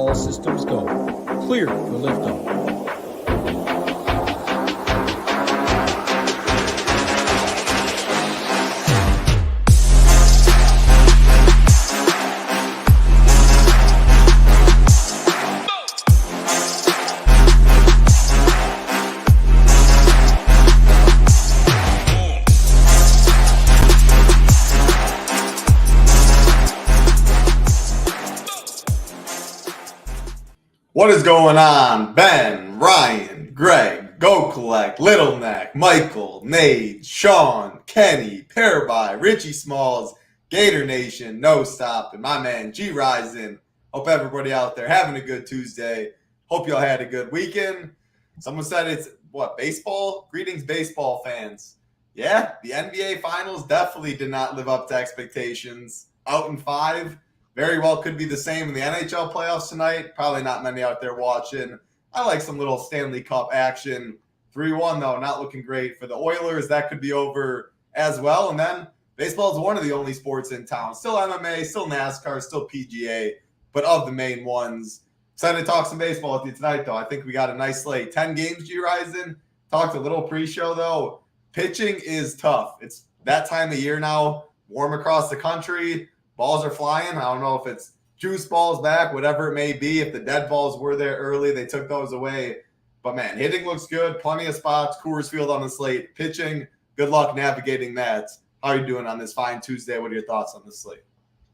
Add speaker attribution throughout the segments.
Speaker 1: All systems go. Clear for liftoff.
Speaker 2: What is going on? Ben, Ryan, Greg, Go Collect, Little Neck, Michael, Nate, Sean, Kenny, Paraby, Richie Smalls, Gator Nation, No Stop, and my man Gyiraszin. Hope everybody out there having a good Tuesday. Hope y'all had a good weekend. Someone said it's, baseball? Greetings, baseball fans. Yeah, the NBA Finals definitely did not live up to expectations. Out in 5. Very well could be the same in the NHL playoffs tonight. Probably not many out there watching. I like some little Stanley Cup action. 3-1, though, not looking great for the Oilers. That could be over as well. And then baseball is one of the only sports in town. Still MMA, still NASCAR, still PGA, but of the main ones. Excited to talk some baseball with you tonight, though. I think we got a nice slate. 10 games, Gyiraszin. Talked a little pre-show, though. Pitching is tough. It's that time of year now. Warm across the country. Balls are flying. I don't know if it's juice balls back, whatever it may be. If the dead balls were there early, they took those away. But, man, hitting looks good. Plenty of spots. Coors Field on the slate. Pitching, good luck navigating that. How are you doing on this fine Tuesday? What are your thoughts on this slate?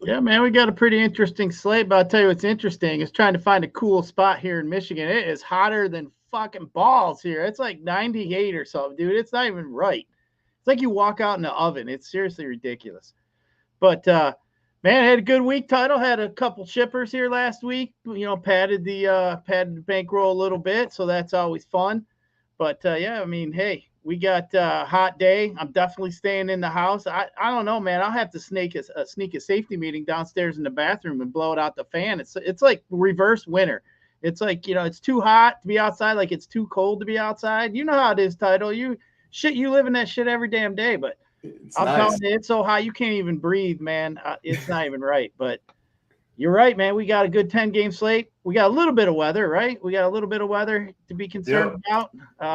Speaker 3: Yeah, man, we got a pretty interesting slate. But I'll tell you what's interesting is trying to find a cool spot here in Michigan. It is hotter than fucking balls here. It's like 98 or something, dude. It's not even right. It's like you walk out in the oven. It's seriously ridiculous. But, man, I had a good week. Title had a couple shippers here last week. Padded the bankroll a little bit, so that's always fun. But yeah, I mean, hey, we got a hot day. I'm definitely staying in the house. I don't know, man. I'll have to sneak a safety meeting downstairs in the bathroom and blow it out the fan. It's like reverse winter. It's like it's too hot to be outside, like it's too cold to be outside. You know how it is, Title. You live in that shit every damn day, but. I'm telling you, it's so hot you can't even breathe, man. It's not even right. But you're right, man. We got a good 10-game slate. We got a little bit of weather, right? We got a little bit of weather to be concerned about.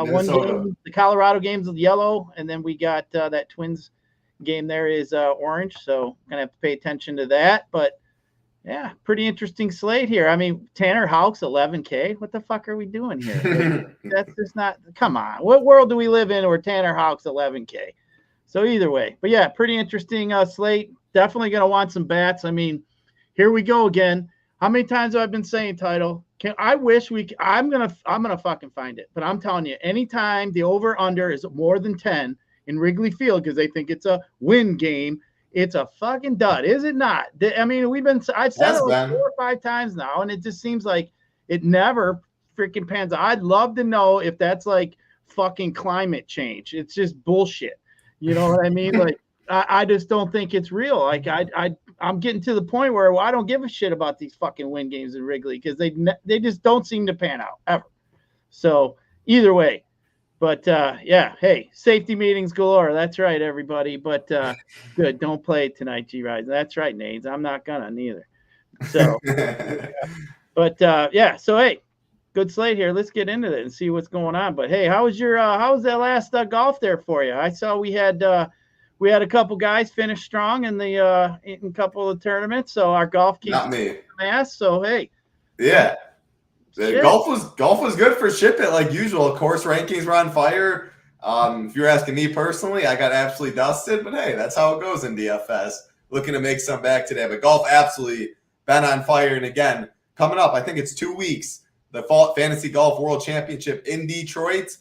Speaker 3: One game, the Colorado game's yellow, and then we got that Twins game there is orange. So gonna have to pay attention to that. But yeah, pretty interesting slate here. I mean, Tanner Houck's 11K. What the fuck are we doing here? That's just not. Come on, what world do we live in where Tanner Houck's 11K? So either way, but yeah, pretty interesting slate. Definitely going to want some bats. I mean, here we go again. How many times have I been saying, Title? I'm going to fucking find it. But I'm telling you, anytime the over under is more than 10 in Wrigley Field, because they think it's a win game, it's a fucking dud. Is it not? I mean, I've said it like 4 or 5 times now, and it just seems like it never freaking pans out. I'd love to know if that's like fucking climate change. It's just bullshit. You know what I mean? Like, I just don't think it's real. Like, I'm getting to the point where I don't give a shit about these fucking win games in Wrigley because they just don't seem to pan out ever. So either way, but yeah, hey, safety meetings galore. That's right, everybody. But good, don't play tonight, Gyiraszin. That's right, Nades. I'm not gonna neither. So, but yeah. So hey. Good slate here. Let's get into it and see what's going on. But hey, how was that last golf there for you? I saw we had a couple guys finish strong in the in a couple of tournaments. So our golf keeps mass. So hey,
Speaker 2: yeah, golf was good for SHIPIT like usual. Course rankings were on fire. If you're asking me personally, I got absolutely dusted. But hey, that's how it goes in DFS. Looking to make some back today, but golf absolutely been on fire. And again, coming up, I think it's 2 weeks. The Fall Fantasy Golf World Championship in Detroit.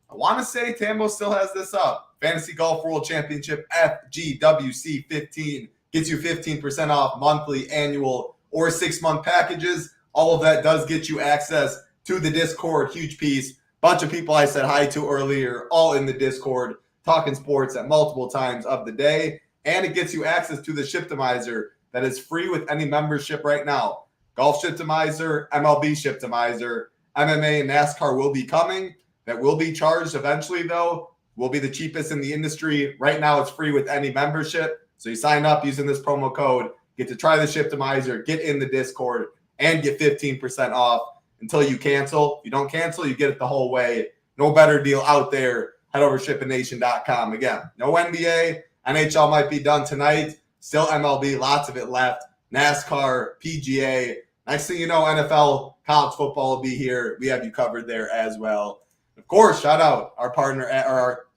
Speaker 2: I want to say Tambo still has this up. Fantasy Golf World Championship FGWC 15 gets you 15% off monthly, annual, or 6-month packages. All of that does get you access to the Discord. Huge piece. Bunch of people I said hi to earlier, all in the Discord, talking sports at multiple times of the day. And it gets you access to the Shiptimizer that is free with any membership right now. Golf Shiptimizer, MLB Shiptimizer, MMA and NASCAR will be coming. That will be charged eventually, though. Will be the cheapest in the industry. Right now, it's free with any membership. So you sign up using this promo code, get to try the Shiptimizer, get in the Discord, and get 15% off until you cancel. If you don't cancel, you get it the whole way. No better deal out there. Head over to SHIPITNation.com. Again, no NBA. NHL might be done tonight. Still MLB, lots of it left. NASCAR, PGA. Next thing you know, NFL, college football will be here. We have you covered there as well. Of course, shout out our partner,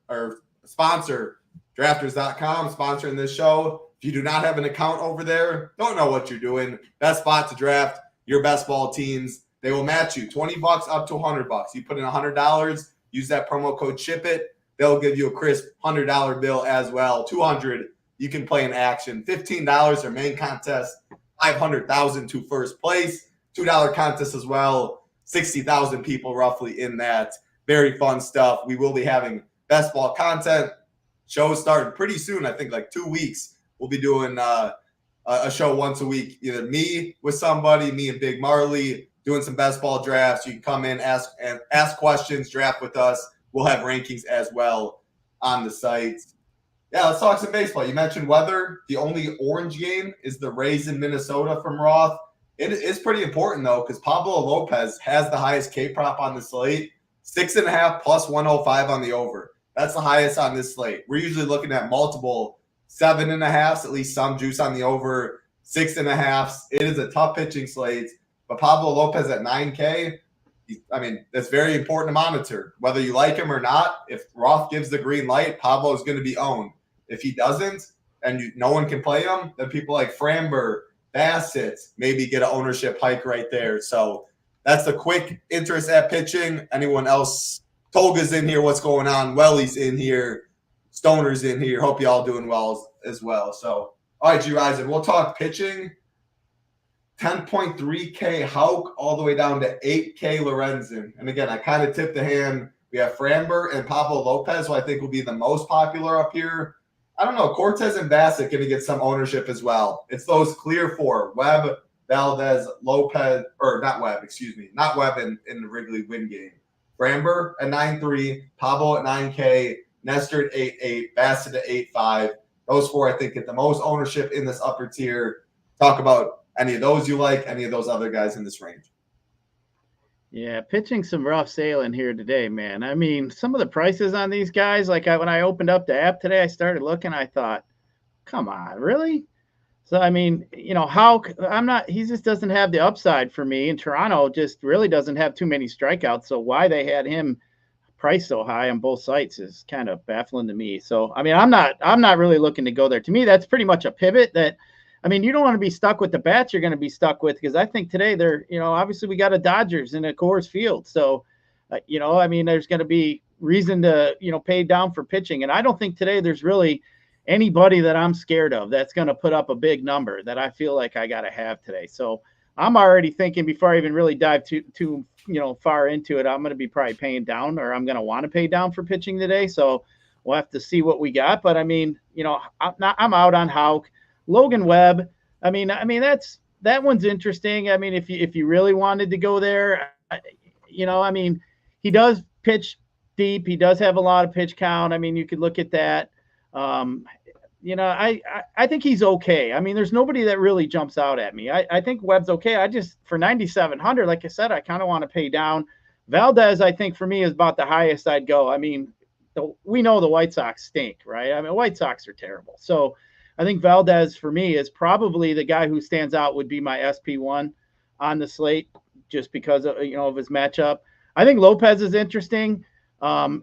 Speaker 2: our sponsor, Drafters.com, sponsoring this show. If you do not have an account over there, don't know what you're doing. Best spot to draft your best ball teams. They will match you $20 up to $100. You put in $100, use that promo code SHIPIT. They'll give you a crisp $100 bill as well. $200, you can play in action. $15, their main contest. $500,000 to first place. $2 contest as well. 60,000 people roughly in that. Very fun stuff. We will be having best ball content. Shows starting pretty soon. I think like 2 weeks. We'll be doing a show once a week. Either me with somebody, me and Big Marley, doing some best ball drafts. You can come in, ask questions, draft with us. We'll have rankings as well on the site. Yeah, let's talk some baseball. You mentioned weather. The only orange game is the Rays in Minnesota from Roth. It is pretty important, though, because Pablo Lopez has the highest K prop on the slate. 6.5 plus 105 on the over. That's the highest on this slate. We're usually looking at multiple 7.5s, at least some juice on the over, 6.5s. It is a tough pitching slate. But Pablo Lopez at 9K, that's very important to monitor. Whether you like him or not, if Roth gives the green light, Pablo is going to be owned. If he doesn't, and no one can play him, then people like Framber, Bassett maybe get an ownership hike right there. So that's the quick interest at pitching. Anyone else? Tolga's in here. What's going on? Welly's in here. Stoner's in here. Hope you all doing well as well. So, all right, Gyiraszin, we'll talk pitching. 10.3K Houck all the way down to 8K Lorenzen. And again, I kind of tipped the hand. We have Framber and Pablo Lopez, who I think will be the most popular up here. I don't know. Cortez and Bassett going to get some ownership as well. It's those clear four. Webb, Valdez, Lopez, or not Webb, excuse me. Not Webb in the Wrigley win game. Framber at 9.3, Pablo at 9K, Nestor at 8.8, Bassett at 8.5. Those four, I think, get the most ownership in this upper tier. Talk about any of those you like, any of those other guys in this range.
Speaker 3: Yeah, pitching some rough sailing here today, man. I mean, some of the prices on these guys, like when I opened up the app today, I started looking, I thought, come on, really? So, I mean, he just doesn't have the upside for me. And Toronto just really doesn't have too many strikeouts. So why they had him priced so high on both sites is kind of baffling to me. So, I mean, I'm not really looking to go there. To me, that's pretty much a pivot that, I mean, you don't want to be stuck with the bats you're going to be stuck with, because I think today obviously we got a Dodgers in a Coors Field. So, there's going to be reason to, pay down for pitching. And I don't think today there's really anybody that I'm scared of that's going to put up a big number that I feel like I got to have today. So I'm already thinking, before I even really dive too far into it, I'm going to be probably paying down, or I'm going to want to pay down for pitching today. So we'll have to see what we got. But I mean, I'm out on Houck. Logan Webb, I mean that one's interesting. I mean, if you really wanted to go there, he does pitch deep. He does have a lot of pitch count. I mean, you could look at that. I think he's okay. I mean, there's nobody that really jumps out at me. I think Webb's okay. I just, for 9,700, like I said, I kind of want to pay down. Valdez, I think for me, is about the highest I'd go. I mean, we know the White Sox stink, right? I mean, White Sox are terrible. So I think Valdez for me is probably the guy who stands out, would be my SP1 on the slate, just because of his matchup. I think Lopez is interesting.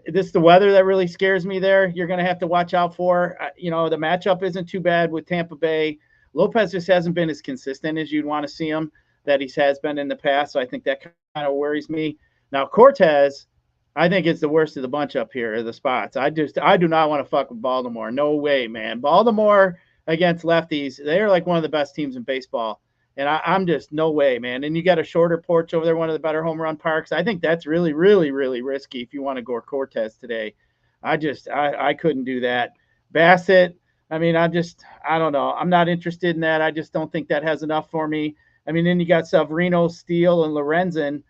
Speaker 3: This the weather that really scares me there. You're going to have to watch out for. The matchup isn't too bad with Tampa Bay. Lopez just hasn't been as consistent as you'd want to see him that he has been in the past. So I think that kind of worries me. Now Cortez, I think it's the worst of the bunch up here, the spots. I do not want to fuck with Baltimore. No way, man. Baltimore against lefties, they're like one of the best teams in baseball. And I'm just, no way, man. And you got a shorter porch over there, one of the better home run parks. I think that's really, really, really risky if you want to go Cortez today. I couldn't do that. Bassett, I mean, I don't know. I'm not interested in that. I just don't think that has enough for me. I mean, then you got Severino, Steele, and Lorenzen.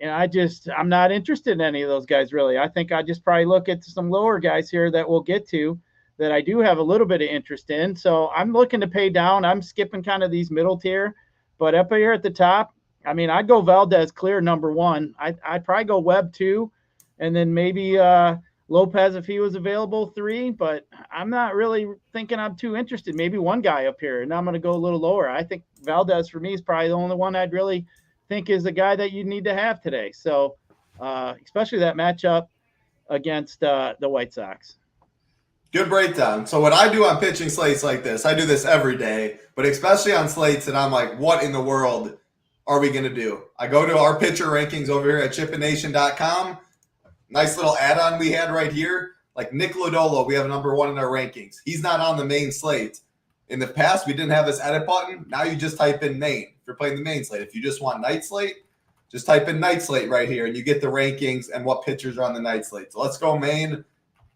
Speaker 3: I'm not interested in any of those guys, really. I think I just probably look at some lower guys here that we'll get to that I do have a little bit of interest in. So I'm looking to pay down. I'm skipping kind of these middle tier, But up here at the top, I mean, I'd go Valdez clear number 1. I'd probably go Webb 2, and then maybe Lopez if he was available 3. But I'm not really thinking I'm too interested. Maybe one guy up here, and I'm going to go a little lower. I think Valdez for me is probably the only one I'd really think is the guy that you need to have today. So especially that matchup against the White Sox.
Speaker 2: Good breakdown. So what I do on pitching slates like this, I do this every day, but especially on slates that I'm like, what in the world are we going to do? I go to our pitcher rankings over here at SHIPITNation.com. Nice little add-on we had right here. Like Nick Lodolo, we have number 1 in our rankings. He's not on the main slate. In the past, we didn't have this edit button. Now you just type in main if you're playing the main slate. If you just want night slate, just type in night slate right here, and you get the rankings and what pitchers are on the night slate. So let's go main.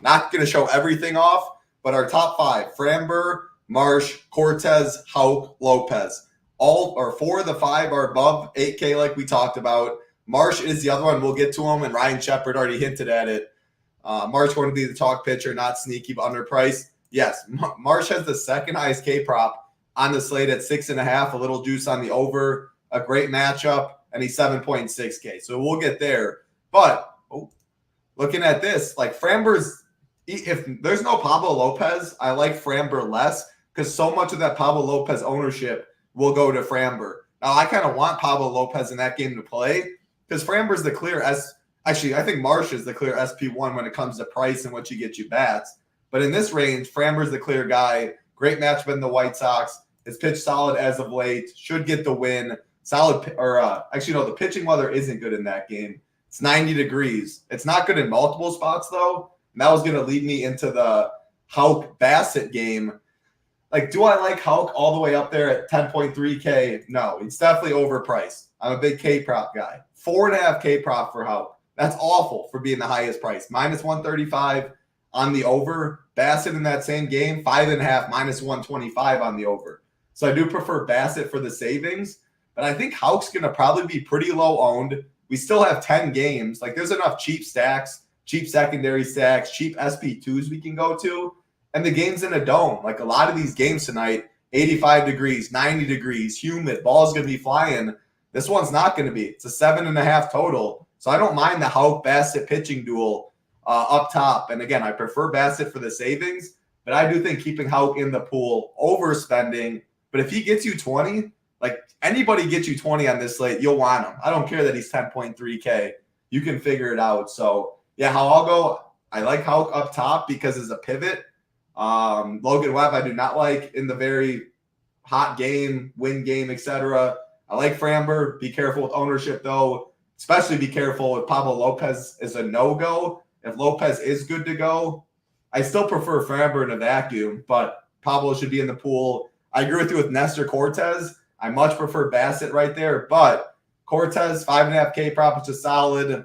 Speaker 2: Not going to show everything off, but our top 5, Framber, Marsh, Cortez, Houck, Lopez. All or 4 of the 5 are above 8K like we talked about. Marsh is the other one. We'll get to him, and Ryan Shepard already hinted at it. Marsh going to be the talk pitcher, not sneaky, but underpriced. Yes, Marsh has the second highest K prop on the slate at 6.5, a little juice on the over, a great matchup, and he's 7.6K. So we'll get there. But looking at this, like Framber's, if there's no Pablo Lopez, I like Framber less because so much of that Pablo Lopez ownership will go to Framber. Now, I kind of want Pablo Lopez in that game to play because Framber's the clear Actually, I think Marsh is the clear SP1 when it comes to price and what you get you bats. But in this range, Framber's the clear guy. Great matchup in the White Sox. His pitch solid as of late. Should get the win. The pitching weather isn't good in that game. It's 90 degrees. It's not good in multiple spots, though. And that was going to lead me into the Houck Bassett game. Like, do I like Houck all the way up there at 10.3K? No, it's definitely overpriced. I'm a big K prop guy. 4.5 K prop for Houck. That's awful for being the highest price. Minus 135 on the over. Bassett in that same game, 5.5, minus 125 on the over. So I do prefer Bassett for the savings. But I think Houck's going to probably be pretty low owned. We still have 10 games. Like, there's enough cheap stacks, cheap secondary stacks, cheap SP2s we can go to. And the game's in a dome. Like, a lot of these games tonight, 85 degrees, 90 degrees, humid, ball's going to be flying. This one's not going to be. It's a 7.5 total. So I don't mind the Houck-Bassett pitching duel up top. And again, I prefer Bassett for the savings. But I do think keeping Houck in the pool, overspending. But if he gets you 20, like anybody gets you 20 on this slate, you'll want him. I don't care that he's 10.3K. You can figure it out. So, yeah, how I'll go, I like Houck up top because it's a pivot. Logan Webb, I do not like in the very hot game, win game, etc. I like Framber. Be careful with ownership, though. Especially be careful if Pablo Lopez is a no-go. If Lopez is good to go, I still prefer Framber in a vacuum, but Pablo should be in the pool. I agree with you with Nestor Cortez. I much prefer Bassett right there, but Cortez, 5.5 K prop, which is solid.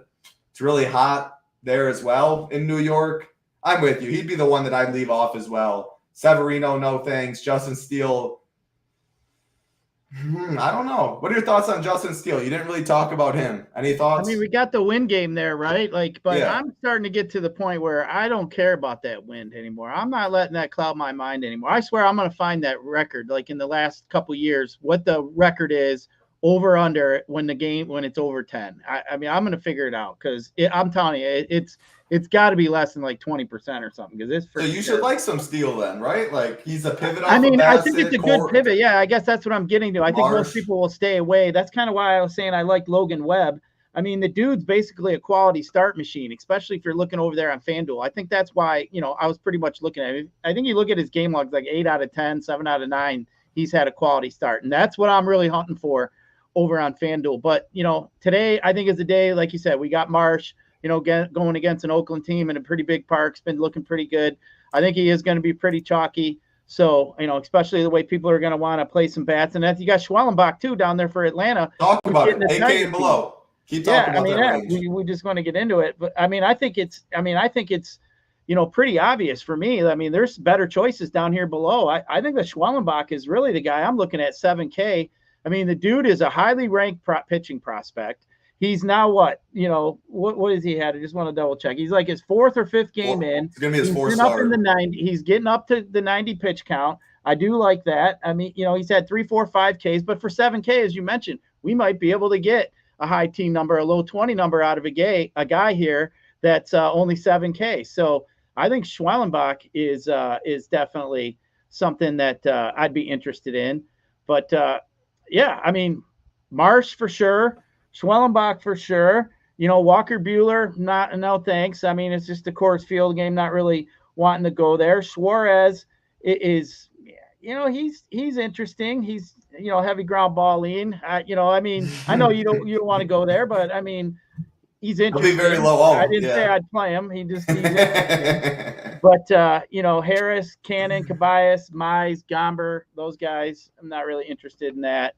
Speaker 2: It's really hot there as well in New York. I'm with you. He'd be the one that I'd leave off as well. Severino, no thanks. Justin Steele, I don't know. What are your thoughts on Justin Steele? You didn't really talk about him. Any thoughts?
Speaker 3: I mean, we got the win game there, right? But yeah. I'm starting to get to the point where I don't care about that wind anymore. I'm not letting that cloud my mind anymore. I swear I'm going to find that record, like in the last couple years, what the record is over under when it's over 10. I mean, I'm going to figure it out because I'm telling you, it's got to be less than like 20% or something. So
Speaker 2: you should like some Steele then, right? Like he's a pivot.
Speaker 3: I mean, I think it's a good pivot. Yeah, I guess that's what I'm getting to. I think most people will stay away. That's kind of why I was saying I like Logan Webb. I mean, the dude's basically a quality start machine, especially if you're looking over there on FanDuel. I think that's why, I was pretty much looking at it. I think you look at his game logs, like 8 out of 10, 7 out of 9, he's had a quality start. And that's what I'm really hunting for over on FanDuel. But, today I think is the day, like you said, we got Marsh, going against an Oakland team in a pretty big park. It's been looking pretty good. I think he is going to be pretty chalky. So, especially the way people are going to want to play some bats. And then you got Schwellenbach, too, down there for Atlanta.
Speaker 2: Talk about it. AK and below. Keep talking about that range.
Speaker 3: We're just going to get into it. But, I think it's pretty obvious for me. I mean, there's better choices down here below. I think the Schwellenbach is really the guy I'm looking at 7K. I mean, the dude is a highly ranked pitching prospect. He's now what is he had? I just want to double check. He's like his 4th or 5th game in.
Speaker 2: It's going to be his 4th
Speaker 3: start. He's getting up to the 90 pitch count. I do like that. I mean, he's had 3, 4, 5 Ks, but for 7K, as you mentioned, we might be able to get a high teen number, a low 20 number out of a guy here that's only 7K. So I think Schwellenbach is definitely something that I'd be interested in. But yeah, I mean, Marsh for sure, Schwellenbach for sure. Walker Buehler, no thanks. I mean, it's just a Coors Field game, not really wanting to go there. Suarez is, he's interesting. He's, heavy ground ball lean. I mean, I know you don't want to go there, but I mean, he's interesting.
Speaker 2: He'll be very low owned.
Speaker 3: I didn't say I'd play him. He's interesting. But Harris, Cannon, Caballas, Mize, Gomber, those guys, I'm not really interested in that.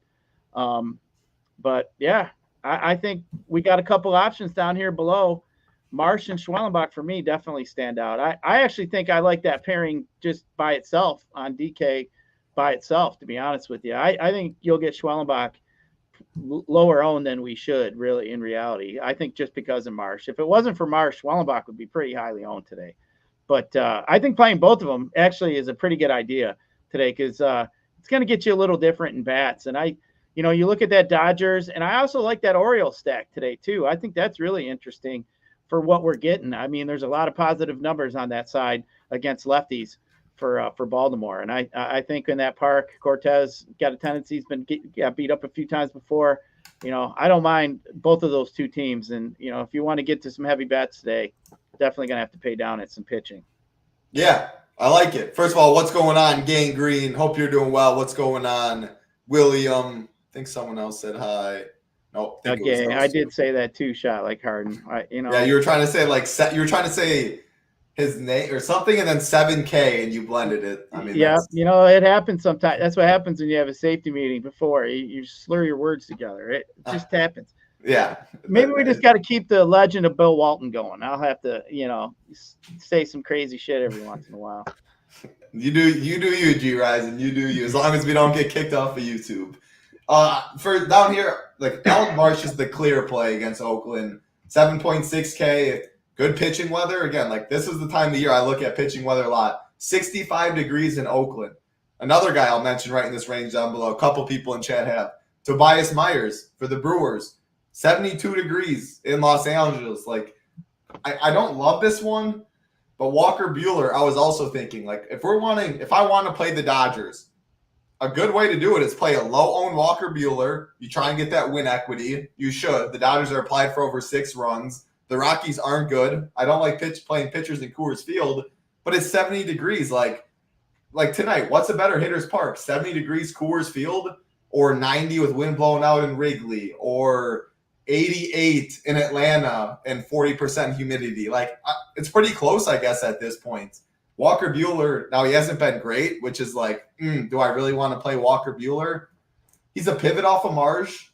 Speaker 3: But yeah, I think we got a couple options down here below. Marsh and Schwellenbach for me definitely stand out. I actually think I like that pairing just by itself on DK by itself, to be honest with you. I think you'll get Schwellenbach lower owned than we should, really, in reality. I think just because of Marsh. If it wasn't for Marsh, Schwellenbach would be pretty highly owned today. But I think playing both of them actually is a pretty good idea today because it's going to get you a little different in bats. And you look at that Dodgers, and I also like that Orioles stack today too. I think that's really interesting for what we're getting. I mean, there's a lot of positive numbers on that side against lefties for Baltimore. And I think in that park, Cortez got a tendency, he's got beat up a few times before. I don't mind both of those two teams. And, if you want to get to some heavy bats today, definitely going to have to pay down at some pitching.
Speaker 2: Yeah, I like it. First of all, what's going on, Gang Green? Hope you're doing well. What's going on, William? I think someone else said hi. Nope.
Speaker 3: Okay, I did say that too, shot like Harden.
Speaker 2: Yeah, you were trying to say you were trying to say his name or something, and then 7K, and you blended it. I mean,
Speaker 3: yeah, it happens sometimes. That's what happens when you have a safety meeting before you slur your words together. It just happens.
Speaker 2: Yeah.
Speaker 3: Maybe we just got to keep the legend of Bill Walton going. I'll have to, say some crazy shit every once in a while.
Speaker 2: You do you, Gyiraszin. You do you. As long as we don't get kicked off of YouTube. For down here, like Alec Marsh is the clear play against Oakland. 7.6K. Good pitching weather. Again, like this is the time of year I look at pitching weather a lot. 65 degrees in Oakland. Another guy I'll mention right in this range down below. A couple people in chat have. Tobias Myers for the Brewers. 72 degrees in Los Angeles. Like, I don't love this one, but Walker Buehler, I was also thinking, like, if I want to play the Dodgers, a good way to do it is play a low-owned Walker Buehler. You try and get that win equity. You should. The Dodgers are applied for over 6 runs. The Rockies aren't good. I don't like playing pitchers in Coors Field, but it's 70 degrees. Like tonight, what's a better hitter's park? 70 degrees Coors Field or 90 with wind blowing out in Wrigley or 88 in Atlanta and 40% humidity. Like, it's pretty close, I guess, at this point. Walker Buehler, now he hasn't been great, which is like, do I really want to play Walker Buehler? He's a pivot off of Marsh.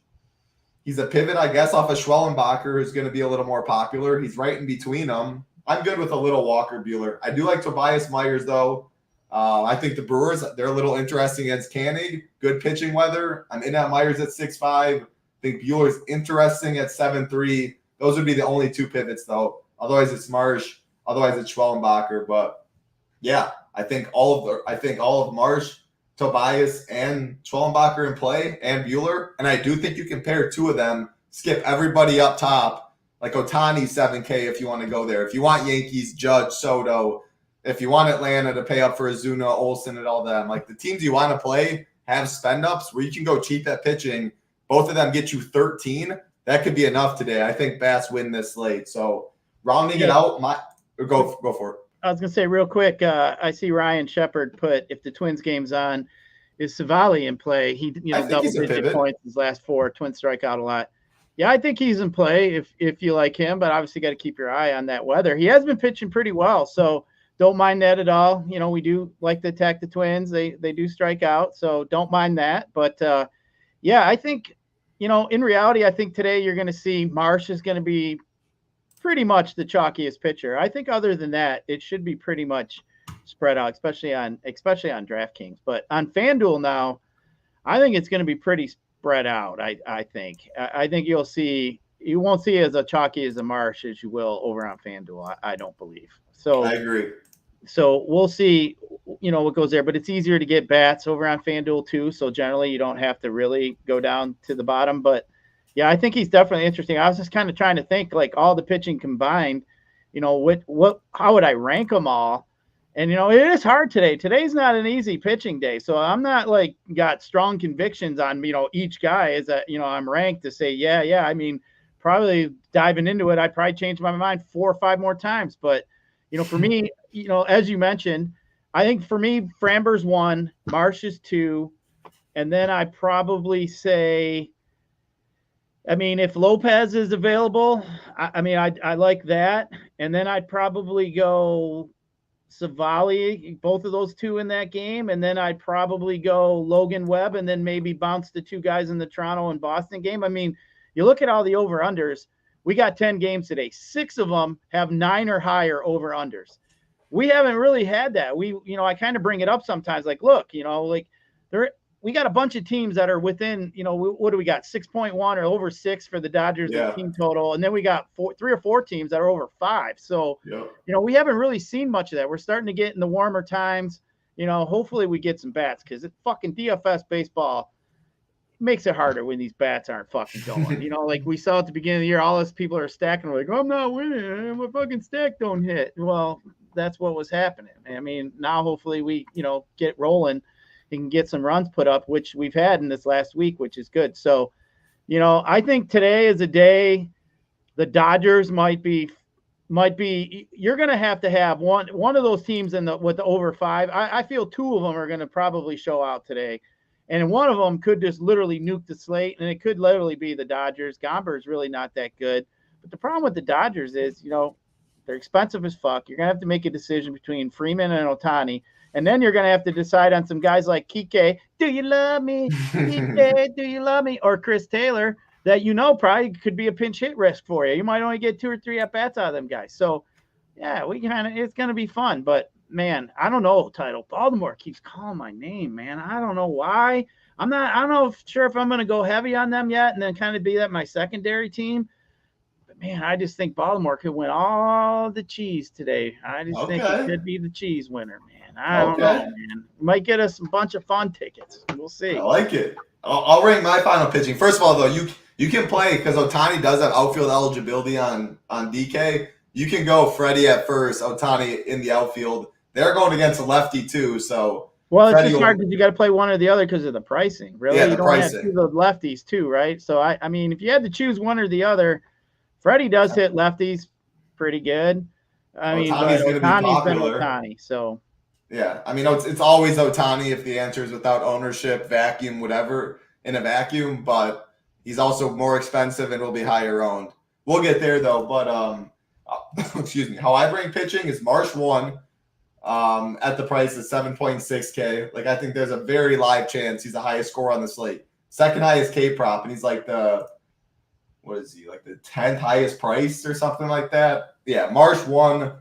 Speaker 2: He's a pivot, I guess, off of Schwellenbacher, who's going to be a little more popular. He's right in between them. I'm good with a little Walker Buehler. I do like Tobias Myers, though. I think the Brewers, they're a little interesting against Koenig. Good pitching weather. I'm in at Myers at 6'5". I think Buehler's interesting at 7'3". Those would be the only two pivots, though. Otherwise, it's Marsh. Otherwise, it's Schwellenbacher. But yeah, I think all of Marsh, Tobias, and Schwellenbacher in play, and Buehler. And I do think you can pair two of them, skip everybody up top, like Ohtani 7K if you want to go there. If you want Yankees, Judge, Soto. If you want Atlanta to pay up for Azuna, Olsen, and all them. Like the teams you want to play have spend-ups where you can go cheap at pitching. Both of them get you 13. That could be enough today. I think Bats win this slate. So rounding it out, go for it.
Speaker 3: I was going to say real quick, I see Ryan Shepard put, if the Twins game's on, is Savali in play? He, double-digit points his last 4. Twins strike out a lot. Yeah, I think he's in play if you like him, but obviously got to keep your eye on that weather. He has been pitching pretty well, so don't mind that at all. We do like to attack the Twins. They do strike out, so don't mind that. But, yeah, I think, in reality, I think today you're going to see Marsh is going to be pretty much the chalkiest pitcher. I think other than that, it should be pretty much spread out, especially on DraftKings. But on FanDuel now, I think it's going to be pretty spread out. I think you won't see as a chalky as a Marsh as you will over on FanDuel. I don't believe. So
Speaker 2: I agree.
Speaker 3: So we'll see what goes there, but it's easier to get bats over on FanDuel too. So generally you don't have to really go down to the bottom, but yeah, I think he's definitely interesting. I was just kind of trying to think like all the pitching combined, how would I rank them all? And, it is hard today. Today's not an easy pitching day. So I'm not like got strong convictions on, each guy is that, I'm ranked to say, yeah. I mean, probably diving into it, I'd probably change my mind 4 or 5 more times. But, for me, as you mentioned, I think for me, Framber's 1, Marsh is 2. And then I probably say, if Lopez is available, I like that. And then I'd probably go Savali, both of those 2 in that game. And then I'd probably go Logan Webb and then maybe bounce the 2 guys in the Toronto and Boston game. You look at all the over-unders. We got 10 games today. 6 of them have 9 or higher over-unders. We haven't really had that. I kind of bring it up sometimes like, look, we got a bunch of teams that are within, what do we got? 6.1 or over 6 for the Dodgers the team total. And then we got 3 or 4 teams that are over 5. So, we haven't really seen much of that. We're starting to get in the warmer times. Hopefully we get some bats because it's fucking DFS baseball makes it harder when these bats aren't fucking going. Like we saw at the beginning of the year, all these people are stacking. Like, I'm not winning. My fucking stack don't hit. Well, that's what was happening. Now hopefully we, get rolling. You can get some runs put up, which we've had in this last week, which is good. So, I think today is a day the Dodgers might be you're going to have one of those teams with the over 5. I feel 2 of them are going to probably show out today. And one of them could just literally nuke the slate, and it could literally be the Dodgers. Gomber is really not that good. But the problem with the Dodgers is, they're expensive as fuck. You're going to have to make a decision between Freeman and Ohtani. And then you're going to have to decide on some guys like Kike, do you love me? Kike, do you love me? Or Chris Taylor that probably could be a pinch hit risk for you. You might only get 2 or 3 at-bats out of them guys. So, yeah, it's going to be fun. But, man, I don't know, title. Baltimore keeps calling my name, man. I don't know why. I don't know sure if I'm going to go heavy on them yet and then kind of be that my secondary team. Man, I just think Baltimore could win all the cheese today. I just think it could be the cheese winner, man. I don't know, man. Might get us a bunch of fun tickets. We'll see.
Speaker 2: I like it. I'll rank my final pitching. First of all, though, you can play because Ohtani does have outfield eligibility on DK. You can go Freddie at first, Ohtani in the outfield. They're going against a lefty too, so.
Speaker 3: Well, it's just hard because you got to play one or the other because of the pricing. Really,
Speaker 2: yeah,
Speaker 3: you don't have to do the lefties too, right? So if you had to choose one or the other. Freddie does hit lefties pretty good.
Speaker 2: Ohtani's been
Speaker 3: Ohtani, so.
Speaker 2: Yeah, it's always Ohtani if the answer is without ownership, vacuum, whatever, in a vacuum, but he's also more expensive and will be higher owned. We'll get there, though, but, excuse me, how I rank pitching is Marsh 1 at the price of 7.6K. I think there's a very live chance he's the highest scorer on the slate. Second highest K-prop, and he's what is he, the 10th highest price or something like that? Yeah, Marsh 1,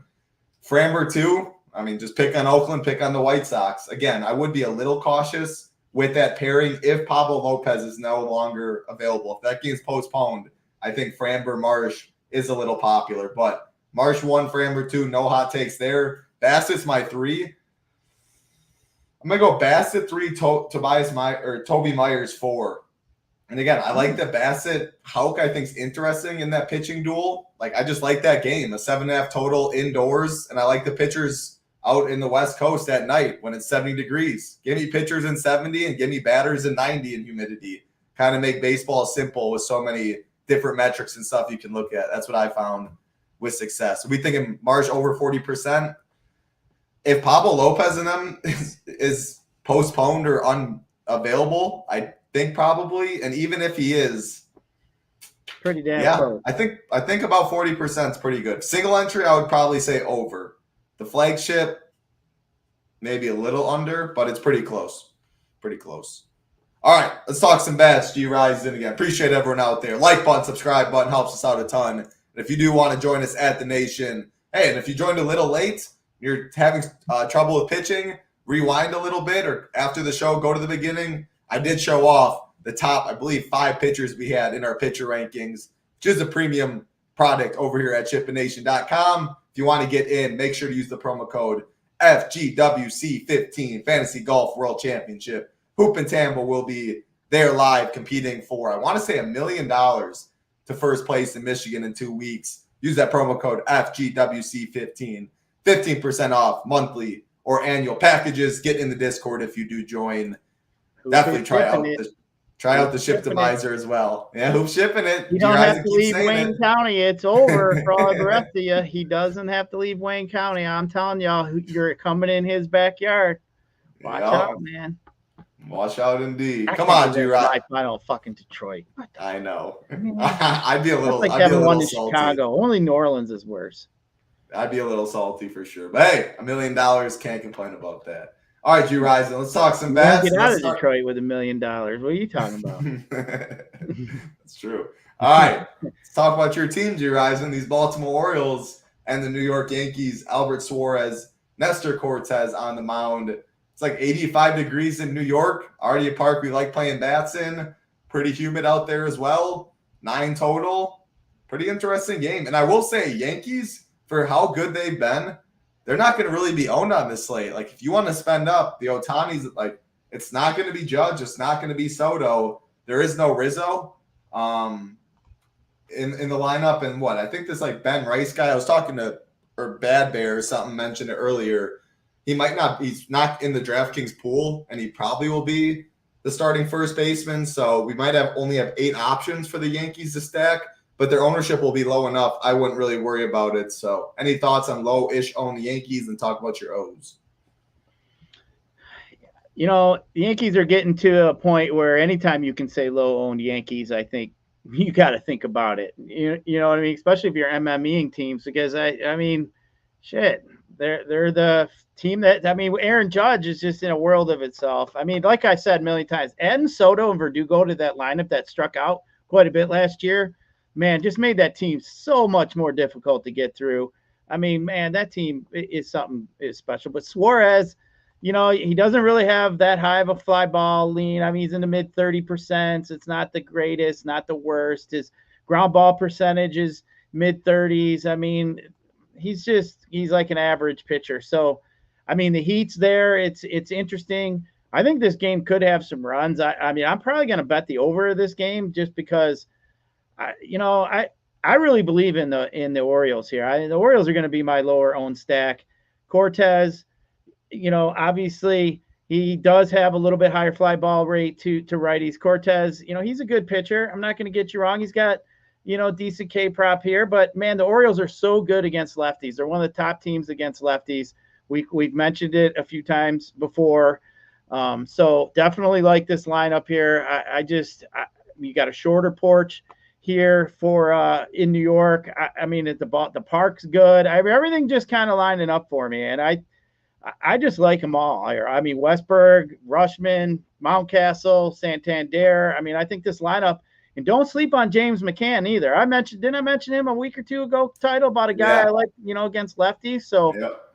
Speaker 2: Framber 2. Just pick on Oakland, pick on the White Sox. Again, I would be a little cautious with that pairing if Pablo Lopez is no longer available. If that game's postponed, I think Framber Marsh is a little popular. But Marsh 1, Framber 2, no hot takes there. Bassett's my 3. I'm going to go Bassett 3, Toby Myers 4. And again, I like the Bassett Houck, I think, is interesting in that pitching duel. I just like that game, a 7.5 total indoors. And I like the pitchers out in the West Coast at night when it's 70 degrees. Give me pitchers in 70 and give me batters in 90 in humidity. Kind of make baseball simple with so many different metrics and stuff you can look at. That's what I found with success. So we thinking Marsh over 40%. If Pablo Lopez in them is postponed or unavailable, I think probably, and even if he is,
Speaker 3: pretty damn close.
Speaker 2: I think about 40% is pretty good. Single entry, I would probably say over. The flagship, maybe a little under, but it's pretty close. Pretty close. All right, let's talk some bats. Gyiraszin again. Appreciate everyone out there. Like button, subscribe button helps us out a ton. And if you do want to join us at the Nation, hey, and if you joined a little late, you're having trouble with pitching, rewind a little bit, or after the show, go to the beginning. I did show off the top, I believe, 5 pitchers we had in our pitcher rankings, which is a premium product over here at SHIPIT.com. If you want to get in, make sure to use the promo code FGWC 15 Fantasy Golf World Championship. Hoop and Tambo will be there live competing for, I want to say, $1 million to first place in Michigan in 2 weeks. Use that promo code FGWC15. 15% off monthly or annual packages. Get in the Discord if you do join. Definitely try out the Ship Divisor as well. Yeah, who's shipping it?
Speaker 3: You don't have to leave Wayne County. It's over for all the rest of you. He doesn't have to leave Wayne County. I'm telling y'all, you're coming in his backyard. Watch out, man.
Speaker 2: Watch out indeed. Come on, Gyiraszin.
Speaker 3: Final fucking Detroit.
Speaker 2: I know. I'd be a little.
Speaker 3: That's like having one to Chicago. Only New Orleans is worse.
Speaker 2: I'd be a little salty for sure. But hey, $1 million, can't complain about that. All right, Gyiraszin, let's talk some bats.
Speaker 3: Get out of Detroit with $1 million. What are you talking about?
Speaker 2: That's true. All right, let's talk about your team, Gyiraszin. These Baltimore Orioles and the New York Yankees. Albert Suarez, Nestor Cortez on the mound. It's like 85 degrees in New York. Already a park we like playing bats in. Pretty humid out there as well. 9 total. Pretty interesting game. And I will say, Yankees, for how good they've been, they're not going to really be owned on this slate. Like, if you want to spend up, the Ohtani's, like, it's not going to be Judge. It's not going to be Soto. There is no Rizzo in the lineup. And what? I think this, like, Ben Rice guy, I was talking to, or Bad Bear or something, mentioned it earlier. He's not in the DraftKings pool, and he probably will be the starting first baseman. So we might only have 8 options for the Yankees to stack, but their ownership will be low enough. I wouldn't really worry about it. So any thoughts on low-ish owned Yankees, and talk about your O's?
Speaker 3: You know, the Yankees are getting to a point where anytime you can say low-owned Yankees, I think you got to think about it. You know what I mean? Especially if you're MMEing teams, because I mean, shit, they're the team that, I mean, Aaron Judge is just in a world of itself. I mean, like I said a million times, adding Soto and Verdugo to that lineup that struck out quite a bit last year, man, just made that team so much more difficult to get through. I mean, man, that team is something special. But Suarez, you know, he doesn't really have that high of a fly ball lean. I mean, he's in the mid 30%. It's not the greatest, not the worst. His ground ball percentage is mid 30s. I mean, he's like an average pitcher. So, I mean, the heat's there. It's interesting. I think this game could have some runs. I mean, I'm probably going to bet the over of this game just because, I really believe in the Orioles here. The Orioles are going to be my lower owned stack. Cortez, you know, obviously he does have a little bit higher fly ball rate to righties. Cortez, you know, he's a good pitcher. I'm not going to get you wrong. He's got, you know, decent K prop here, but man, the Orioles are so good against lefties. They're one of the top teams against lefties. We've mentioned it a few times before. So definitely like this lineup here. You got a shorter porch here for in New York. I mean, the park's good. Everything just kind of lining up for me, and I just like them all here. I mean, Westberg, Rushman, Mountcastle, Santander. I mean, I think this lineup, and don't sleep on James McCann either. Didn't I mention him a week or two ago, title about a guy I like, you know, against lefties. So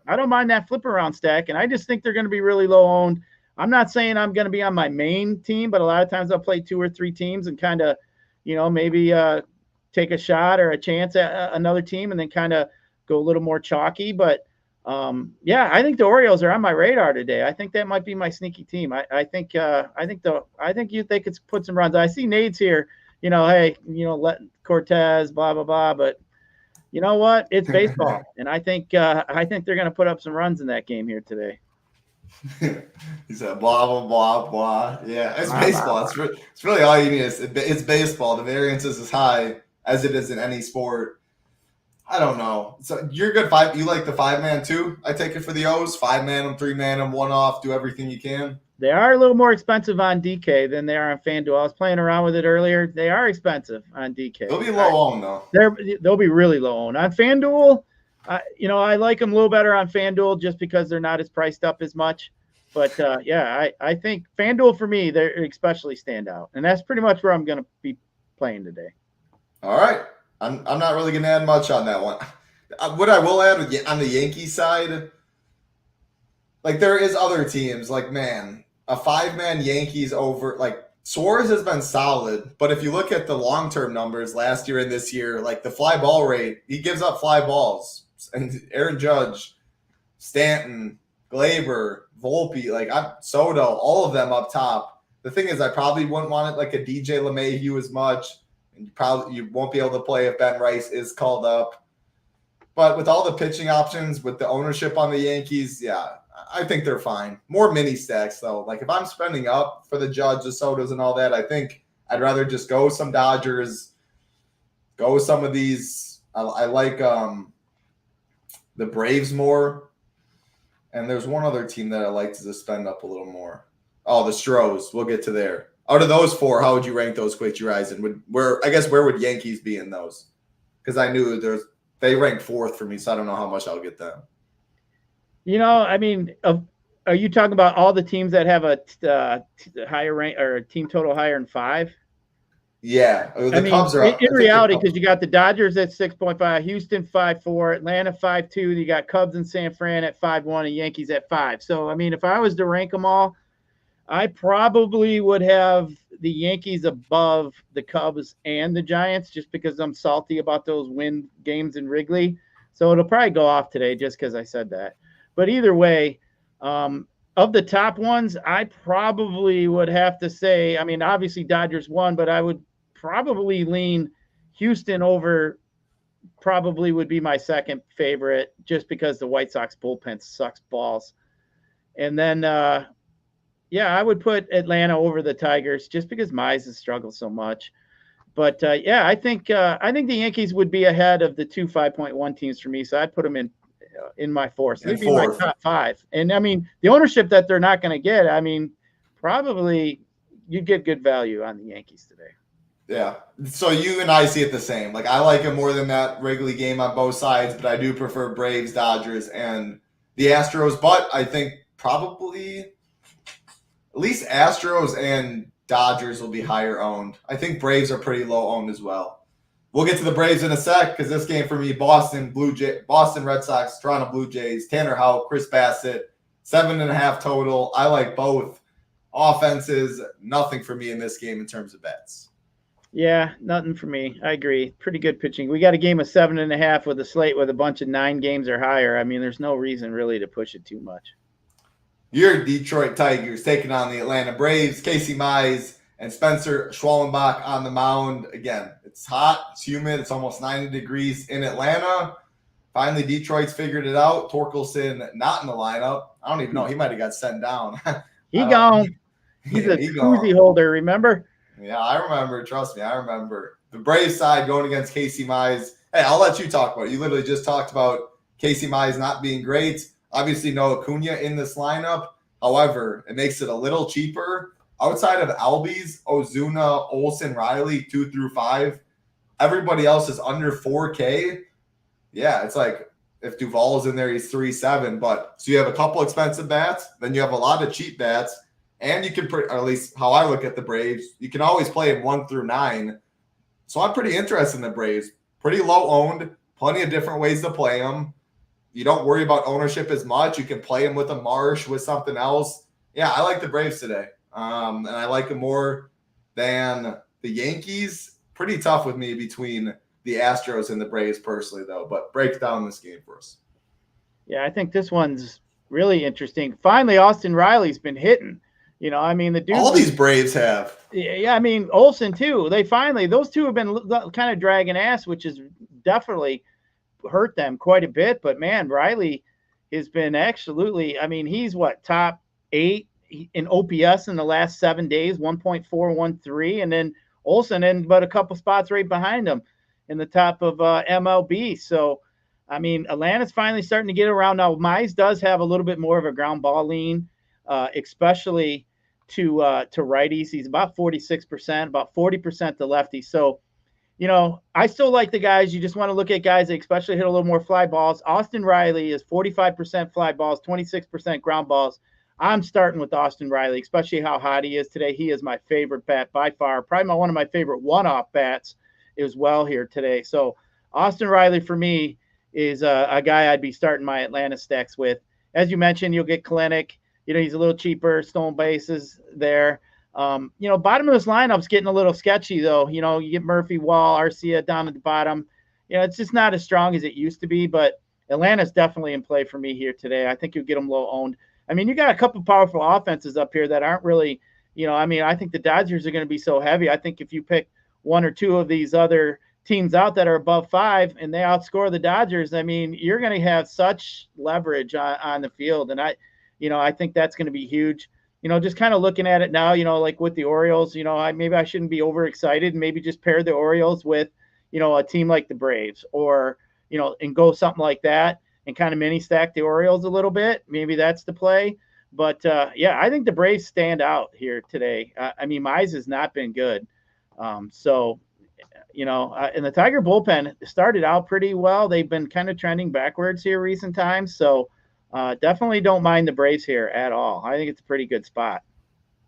Speaker 3: I don't mind that flip around stack, and I just think they're going to be really low owned. I'm not saying I'm going to be on my main team, but a lot of times I'll play 2 or 3 teams and kind of, you know, maybe take a shot or a chance at another team and then kind of go a little more chalky. But I think the Orioles are on my radar today. I think that might be my sneaky team. I think they could put some runs. I see Nades here, you know, hey, you know, let Cortez, blah, blah, blah. But you know what? It's baseball. And I think they're going to put up some runs in that game here today.
Speaker 2: He said blah blah blah blah. Yeah, it's baseball. It's really all you need. It's baseball. The variance is as high as it is in any sport. I don't know. So you're good five. You like the 5-man too? I take it for the O's. 5-man them, 3-man them, 1-off. Do everything you can.
Speaker 3: They are a little more expensive on DK than they are on FanDuel. I was playing around with it earlier. They are expensive on DK.
Speaker 2: They'll be low owned though.
Speaker 3: They'll be really low owned on FanDuel. You know, I like them a little better on FanDuel just because they're not as priced up as much. But, I think FanDuel for me, they especially stand out. And that's pretty much where I'm going to be playing today.
Speaker 2: All right. I'm not really going to add much on that one. What I will add on the Yankees side, like there is other teams. Like, man, a 5-man Yankees over, like Suarez has been solid. But if you look at the long-term numbers last year and this year, like the fly ball rate, he gives up fly balls. And Aaron Judge, Stanton, Glaber, Volpe, like Soto, all of them up top. The thing is, I probably wouldn't want it like a DJ LeMahieu as much, and you won't be able to play if Ben Rice is called up. But with all the pitching options, with the ownership on the Yankees, yeah, I think they're fine. More mini stacks though. Like if I'm spending up for the Judge, the Sotos, and all that, I think I'd rather just go some Dodgers, go with some of these. I like the Braves more. And there's one other team that I like to just spend up a little more. Oh, the Astros. We'll get to there. Out of those four, how would you rank those, Quick Gyiraszin? Where would Yankees be in those? Because I knew they ranked fourth for me, so I don't know how much I'll get them.
Speaker 3: I mean, are you talking about all the teams that have a higher rank or a team total higher than 5?
Speaker 2: Yeah, the Cubs are up.
Speaker 3: In reality, because you got the Dodgers at 6.5, Houston 5.4, Atlanta 5.2, you got Cubs and San Fran at 5.1, and Yankees at 5. So, I mean, if I was to rank them all, I probably would have the Yankees above the Cubs and the Giants just because I'm salty about those win games in Wrigley. So it'll probably go off today just because I said that. But either way, of the top ones, I probably would have to say, I mean, obviously Dodgers won, but I would probably lean Houston over, probably would be my second favorite just because the White Sox bullpen sucks balls. And then, I would put Atlanta over the Tigers just because Mize has struggled so much. But, I think the Yankees would be ahead of the 2 5.1 teams for me, so I'd put them in my fourth. So they'd be my top 5. And, I mean, the ownership that they're not going to get, I mean, probably you'd get good value on the Yankees today.
Speaker 2: Yeah. So you and I see it the same. Like I like it more than that Wrigley game on both sides, but I do prefer Braves, Dodgers, and the Astros. But I think probably at least Astros and Dodgers will be higher owned. I think Braves are pretty low owned as well. We'll get to the Braves in a sec because this game for me, Boston Red Sox, Toronto Blue Jays, Tanner Houck, Chris Bassett, 7.5 total. I like both offenses. Nothing for me in this game in terms of bets.
Speaker 3: Yeah, nothing for me. I agree. Pretty good pitching. We got a game of 7.5 with a slate with a bunch of 9 games or higher. I mean, there's no reason really to push it too much.
Speaker 2: Your Detroit Tigers taking on the Atlanta Braves. Casey Mize and Spencer Schwallenbach on the mound. Again, it's hot. It's humid. It's almost 90 degrees in Atlanta. Finally, Detroit's figured it out. Torkelson not in the lineup. I don't even know. He might have got sent down.
Speaker 3: He gone. He's a koozie holder, remember?
Speaker 2: Yeah, I remember. Trust me, I remember. The Braves side going against Casey Mize. Hey, I'll let you talk about it. You literally just talked about Casey Mize not being great. Obviously, no Acuna in this lineup. However, it makes it a little cheaper. Outside of Albies, Ozuna, Olsen, Riley, 2 through 5, everybody else is under 4K. Yeah, it's like if Duvall's in there, he's 3.7. But so you have a couple expensive bats, then you have a lot of cheap bats. And you can, or at least how I look at the Braves, you can always play them 1 through 9. So I'm pretty interested in the Braves. Pretty low owned, plenty of different ways to play them. You don't worry about ownership as much. You can play them with a Marsh, with something else. Yeah, I like the Braves today. And I like them more than the Yankees. Pretty tough with me between the Astros and the Braves personally, though. But break down this game for us.
Speaker 3: Yeah, I think this one's really interesting. Finally, Austin Riley's been hitting. I mean, the dude.
Speaker 2: All these Braves have.
Speaker 3: Yeah, I mean, Olsen too. Those two have been kind of dragging ass, which has definitely hurt them quite a bit. But man, Riley has been absolutely. I mean, he's top 8 in OPS in the last 7 days, 1.413, and then Olsen in but a couple spots right behind him in the top of MLB. So, I mean, Atlanta's finally starting to get around now. Mize does have a little bit more of a ground ball lean. Especially to righties. He's about 46%, about 40% to lefties. So, I still like the guys. You just want to look at guys that especially hit a little more fly balls. Austin Riley is 45% fly balls, 26% ground balls. I'm starting with Austin Riley, especially how hot he is today. He is my favorite bat by far. Probably one of my favorite one-off bats as well here today. So Austin Riley for me is a guy I'd be starting my Atlanta stacks with. As you mentioned, you'll get Kalenic. He's a little cheaper, stolen bases there. Bottom of this lineup's getting a little sketchy, though. You get Murphy, Wall, Arcia down at the bottom. It's just not as strong as it used to be. But Atlanta's definitely in play for me here today. I think you'll get them low owned. I mean, you got a couple powerful offenses up here that aren't really, I think the Dodgers are going to be so heavy. I think if you pick one or two of these other teams out that are above 5 and they outscore the Dodgers, I mean, you're going to have such leverage on the field. And I think that's going to be huge. Just kind of looking at it now, like with the Orioles, maybe I shouldn't be overexcited and maybe just pair the Orioles with, a team like the Braves or, and go something like that and kind of mini stack the Orioles a little bit. Maybe that's the play. But, I think the Braves stand out here today. Mize has not been good. And the Tiger bullpen started out pretty well. They've been kind of trending backwards here recent times. So definitely don't mind the Braves here at all. I think it's a pretty good spot.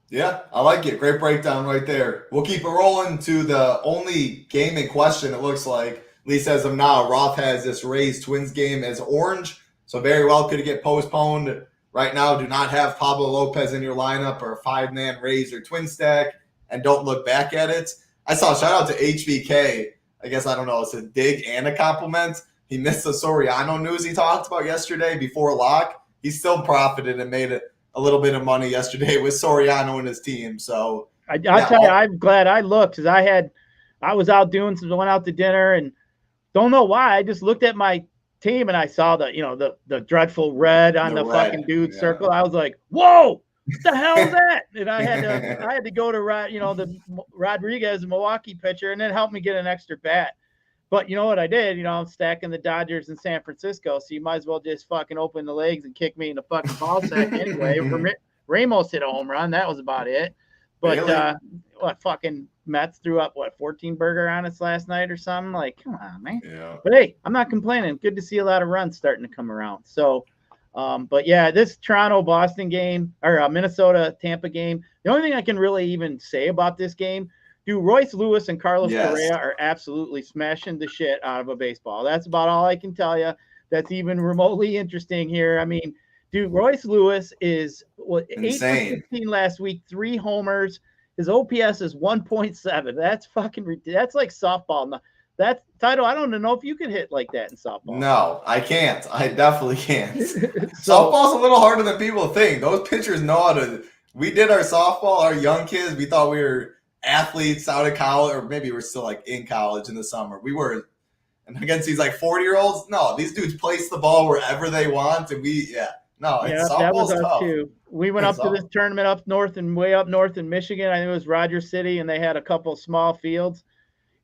Speaker 2: Yeah, I like it. Great breakdown right there. We'll keep it rolling to the only game in question, it looks like. At least as of now, Roth has this Rays Twins game as orange, so very well could get postponed. Right now, do not have Pablo Lopez in your lineup or a 5-man Rays or Twin stack, and don't look back at it. I saw shout out to HVK. I guess, I don't know, it's a dig and a compliment. He missed the Soriano news he talked about yesterday before lock. He still profited and made a little bit of money yesterday with Soriano and his team. So
Speaker 3: I'll tell you, I'm glad I looked because I was out doing some, went out to dinner and don't know why. I just looked at my team and I saw the dreadful red on the fucking dude circle. I was like, whoa, what the hell is that? And I had to go to the Rodriguez Milwaukee pitcher and then help me get an extra bat. But you know what I did? I'm stacking the Dodgers in San Francisco, so you might as well just fucking open the legs and kick me in the fucking ball sack anyway. Ramos hit a home run. That was about it. But
Speaker 2: really?
Speaker 3: Fucking Mets threw up 14 burger on us last night or something? Like, come on, man.
Speaker 2: Yeah.
Speaker 3: But hey, I'm not complaining. Good to see a lot of runs starting to come around. So, this Toronto-Boston game or Minnesota-Tampa game, the only thing I can really even say about this game, Royce Lewis and Carlos Correa are absolutely smashing the shit out of a baseball. That's about all I can tell you. That's even remotely interesting here. I mean, Royce Lewis is 8 for 15 last week, 3 homers. His OPS is 1.7. That's fucking ridiculous. That's like softball. That's title. I don't know if you can hit like that in softball.
Speaker 2: No, I can't. I definitely can't. Softball's a little harder than people think. Those pitchers know how to. We did our softball, our young kids. We thought we were athletes out of college, or maybe we're still like in college in the summer. We were, and against these like 40-year-olds. No, these dudes place the ball wherever they want, and
Speaker 3: that was us tough. Too. We went up to this tournament up north and way up north in Michigan. I think it was Rogers City, and they had a couple small fields,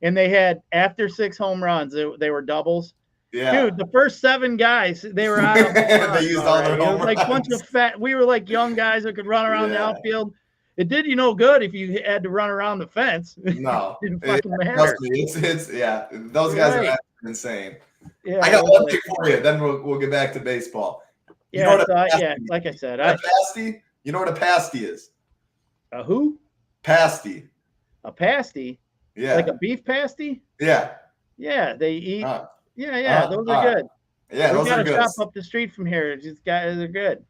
Speaker 3: and they had after 6 home runs, they were doubles.
Speaker 2: Yeah,
Speaker 3: dude, the first 7 guys they were out of
Speaker 2: they used all their home runs.
Speaker 3: It was like a bunch of fat. We were like young guys that could run around the outfield. It did you no good if you had to run around the fence.
Speaker 2: No,
Speaker 3: it didn't fucking matter.
Speaker 2: It's those guys are insane.
Speaker 3: Yeah,
Speaker 2: I got one thing for you. Then we'll get back to baseball.
Speaker 3: Like I said,
Speaker 2: pasty. You know what a pasty is?
Speaker 3: A who?
Speaker 2: Pasty.
Speaker 3: A pasty?
Speaker 2: Yeah.
Speaker 3: Like a beef pasty?
Speaker 2: Yeah.
Speaker 3: Yeah, they eat. Those are good.
Speaker 2: Yeah, those are good.
Speaker 3: We got a shop up the street from here. These guys are good.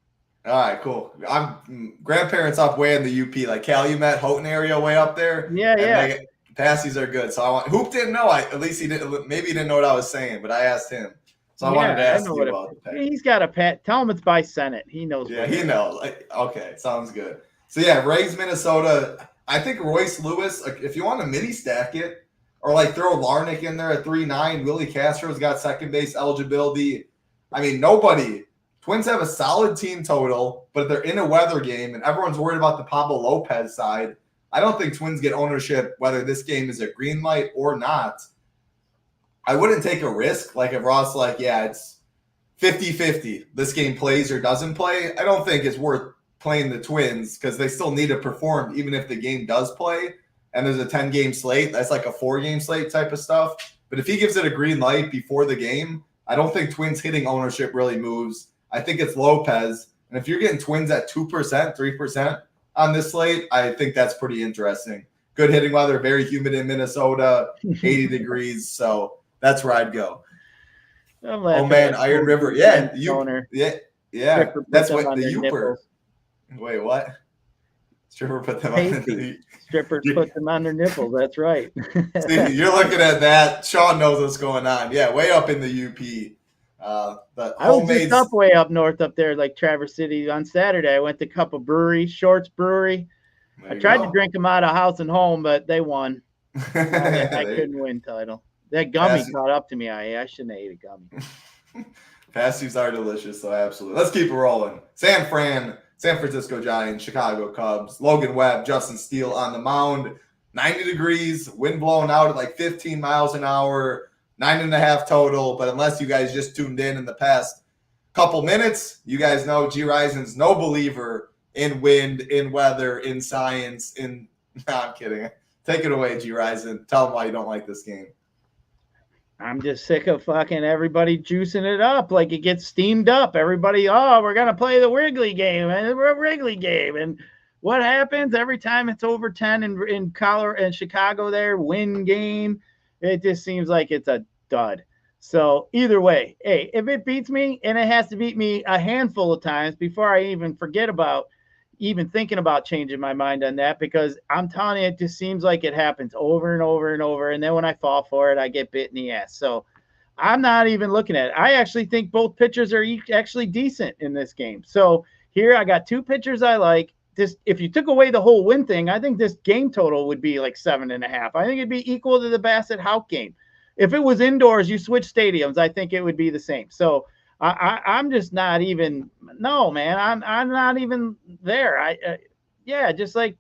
Speaker 2: All right, cool. I'm grandparents up way in the UP, like Calumet, Houghton area, way up there.
Speaker 3: Yeah.
Speaker 2: Pasties are good. So Hoop didn't know. At least he didn't. Maybe he didn't know what I was saying, but I asked him. So I wanted to ask you about the
Speaker 3: He's got a pet. Tell him it's by Senate. He knows.
Speaker 2: Yeah, he knows. Okay, sounds good. So Rays, Minnesota. I think Royce Lewis. If you want to mini stack it, or like throw Larnick in there at 3.9. Willie Castro's got second base eligibility. I mean, nobody. Twins have a solid team total, but they're in a weather game, and everyone's worried about the Pablo Lopez side. I don't think Twins get ownership whether this game is a green light or not. I wouldn't take a risk. Like if Ross it's 50-50. This game plays or doesn't play. I don't think it's worth playing the Twins because they still need to perform even if the game does play. And there's a 10-game slate. That's like a 4-game slate type of stuff. But if he gives it a green light before the game, I don't think Twins hitting ownership really moves. I think it's Lopez. And if you're getting Twins at 2%, 3% on this slate, I think that's pretty interesting. Good hitting weather, very humid in Minnesota, 80 degrees. So that's where I'd go. Oh, man, Iron River. Yeah. That's what the Uper. Wait, what? Stripper put them on the
Speaker 3: Strippers put them on their nipples. That's right.
Speaker 2: See, you're looking at that. Sean knows what's going on. Yeah, way up in the UP. The
Speaker 3: I was
Speaker 2: homemade
Speaker 3: just up way up north up there, like Traverse City on Saturday. I went to a couple breweries, Shorts Brewery. I tried to drink them out of house and home, but they won. I couldn't win title. That gummy caught up to me. I shouldn't have ate a gummy.
Speaker 2: Pasties are delicious, so absolutely. Let's keep it rolling. San Francisco Giants, Chicago Cubs, Logan Webb, Justin Steele on the mound. 90 degrees, wind blowing out at like 15 miles an hour, 9.5 total. But unless you guys just tuned in the past couple minutes, you guys know Gyirasin's no believer in wind, in weather, in science, in – no, I'm kidding. Take it away, Gyirasin. Tell them why you don't like this game.
Speaker 3: I'm just sick of fucking everybody juicing it up. Like it gets steamed up. Everybody, we're going to play the Wrigley game and we're a Wrigley game. And what happens every time it's over 10 in Colorado and Chicago there, win game, it just seems like it's a dud. So either way, hey, if it beats me, and it has to beat me a handful of times before I even forget about even thinking about changing my mind on that, because I'm telling you, it just seems like it happens over and over and over. And then when I fall for it, I get bit in the ass. So I'm not even looking at it. I actually think both pitchers are actually decent in this game. So here I got two pitchers I like. This, if you took away the whole win thing, I think this game total would be like 7.5. I think it'd be equal to the Bassett-Houck game. If it was indoors, you switch stadiums, I think it would be the same. So I'm just not even. No, man, I'm not even there. Yeah, just like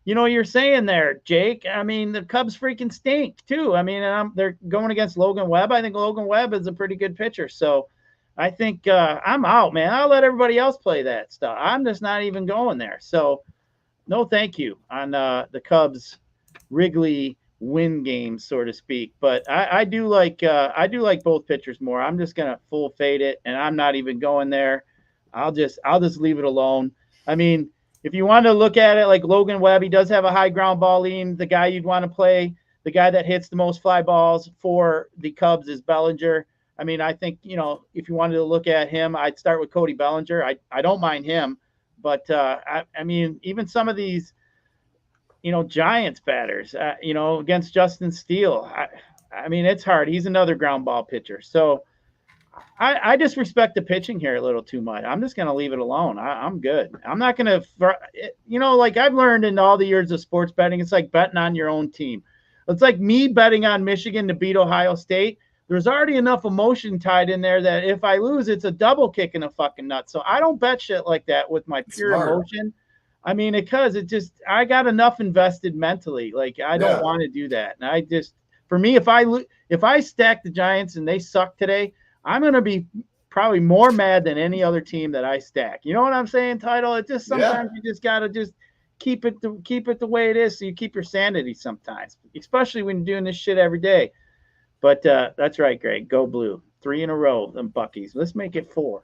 Speaker 3: you're saying there, Jake. I mean, the Cubs freaking stink too. I mean, they're going against Logan Webb. I think Logan Webb is a pretty good pitcher. So I think I'm out, man. I'll let everybody else play that stuff. I'm just not even going there. So no, thank you on the Cubs Wrigley win games, so to speak. But I do like both pitchers more. I'm just gonna full fade it, and I'm not even going there. I'll just leave it alone. I mean, if you want to look at it like Logan Webb, he does have a high ground ball lean. The guy you'd want to play, the guy that hits the most fly balls for the Cubs is Bellinger. I mean, I think if you wanted to look at him, I'd start with Cody Bellinger. I don't mind him, but I mean, even some of these Giants batters, against Justin Steele. I mean, it's hard. He's another ground ball pitcher. So I just respect the pitching here a little too much. I'm just going to leave it alone. I'm good. I'm not going to, like I've learned in all the years of sports betting, it's like betting on your own team. It's like me betting on Michigan to beat Ohio State. There's already enough emotion tied in there that if I lose, it's a double kick in the fucking nuts. So I don't bet shit like that with my pure emotion. I mean, because I got enough invested mentally. Like I don't want to do that. And for me, if I stack the Giants and they suck today, I'm going to be probably more mad than any other team that I stack. You know what I'm saying, Title? It just sometimes you just got to just keep it the way it is. So you keep your sanity sometimes, especially when you're doing this shit every day. But that's right, Greg. Go blue. 3 in a row, them Buckies. Let's make it 4.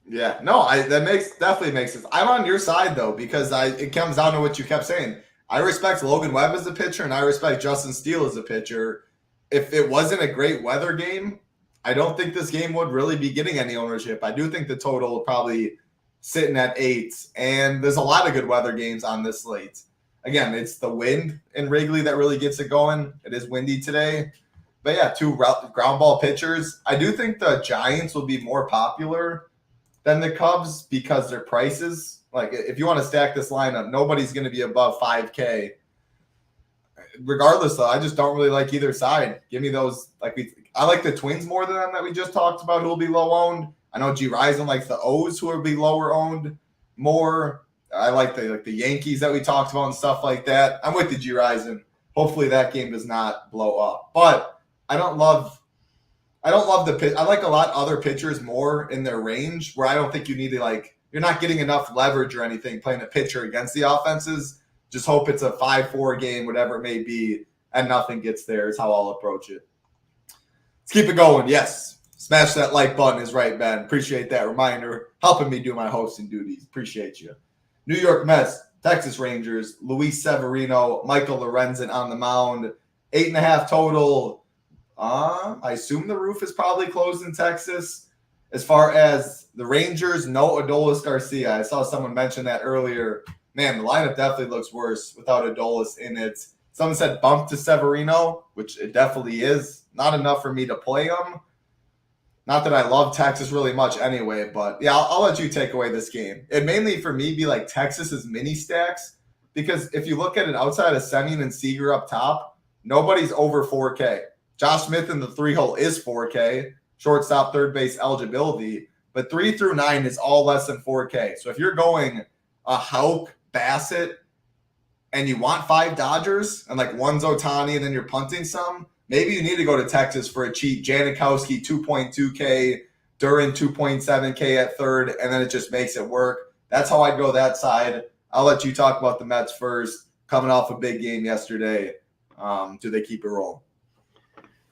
Speaker 2: Yeah, no, that definitely makes sense. I'm on your side though, because it comes down to what you kept saying. I respect Logan Webb as a pitcher, and I respect Justin Steele as a pitcher. If it wasn't a great weather game, I don't think this game would really be getting any ownership. I do think the total would probably sitting at 8, and there's a lot of good weather games on this slate. Again, it's the wind in Wrigley that really gets it going. It is windy today. But yeah, 2 ground ball pitchers. I do think the Giants will be more popular than the Cubs because their prices. Like, if you want to stack this lineup, nobody's going to be above 5K. Regardless, though, I just don't really like either side. Give me those. I like the Twins more than them that we just talked about, who will be low owned. I know Gyirasin likes the O's, who will be lower owned more. I like the Yankees that we talked about and stuff like that. I'm with the Gyirasin. Hopefully that game does not blow up. But I don't love the pitch. I like a lot of other pitchers more in their range, where I don't think you need to you're not getting enough leverage or anything playing a pitcher against the offenses. Just hope it's a 5-4 game, whatever it may be, and nothing gets there is how I'll approach it. Let's keep it going. Yes. Smash that like button is right, Ben. Appreciate that reminder. Helping me do my hosting duties. Appreciate you. New York Mets, Texas Rangers, Luis Severino, Michael Lorenzen on the mound. 8.5 total. I assume the roof is probably closed in Texas. As far as the Rangers, no Adolis Garcia. I saw someone mention that earlier. Man, the lineup definitely looks worse without Adolis in it. Someone said bump to Severino, which it definitely is. Not enough for me to play him. Not that I love Texas really much anyway, but yeah, I'll let you take away this game. It mainly for me be like Texas's mini stacks, because if you look at it outside of Semien and Seager up top, nobody's over 4K. Josh Smith in the 3-hole is 4K, shortstop, third base eligibility, but 3 through 9 is all less than 4K. So if you're going a Houck, Bassett, and you want 5 Dodgers and like one's Ohtani and then you're punting some, maybe you need to go to Texas for a cheap Janikowski 2.2K, Duran 2.7K at third, and then it just makes it work. That's how I'd go that side. I'll let you talk about the Mets first. Coming off a big game yesterday, do they keep it rolling?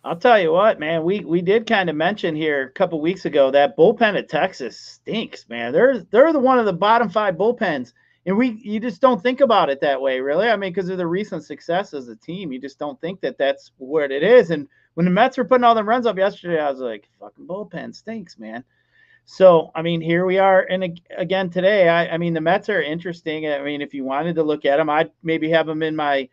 Speaker 3: I'll tell you what, man, we did kind of mention here a couple weeks ago that bullpen at Texas stinks, man. They're the one of the bottom 5 bullpens. And you just don't think about it that way, really. I mean, because of the recent success as a team, you just don't think that that's what it is. And when the Mets were putting all the runs up yesterday, I was like, fucking bullpen stinks, man. So, I mean, here we are. And again, today, I mean, the Mets are interesting. I mean, if you wanted to look at them, I'd maybe have them in my,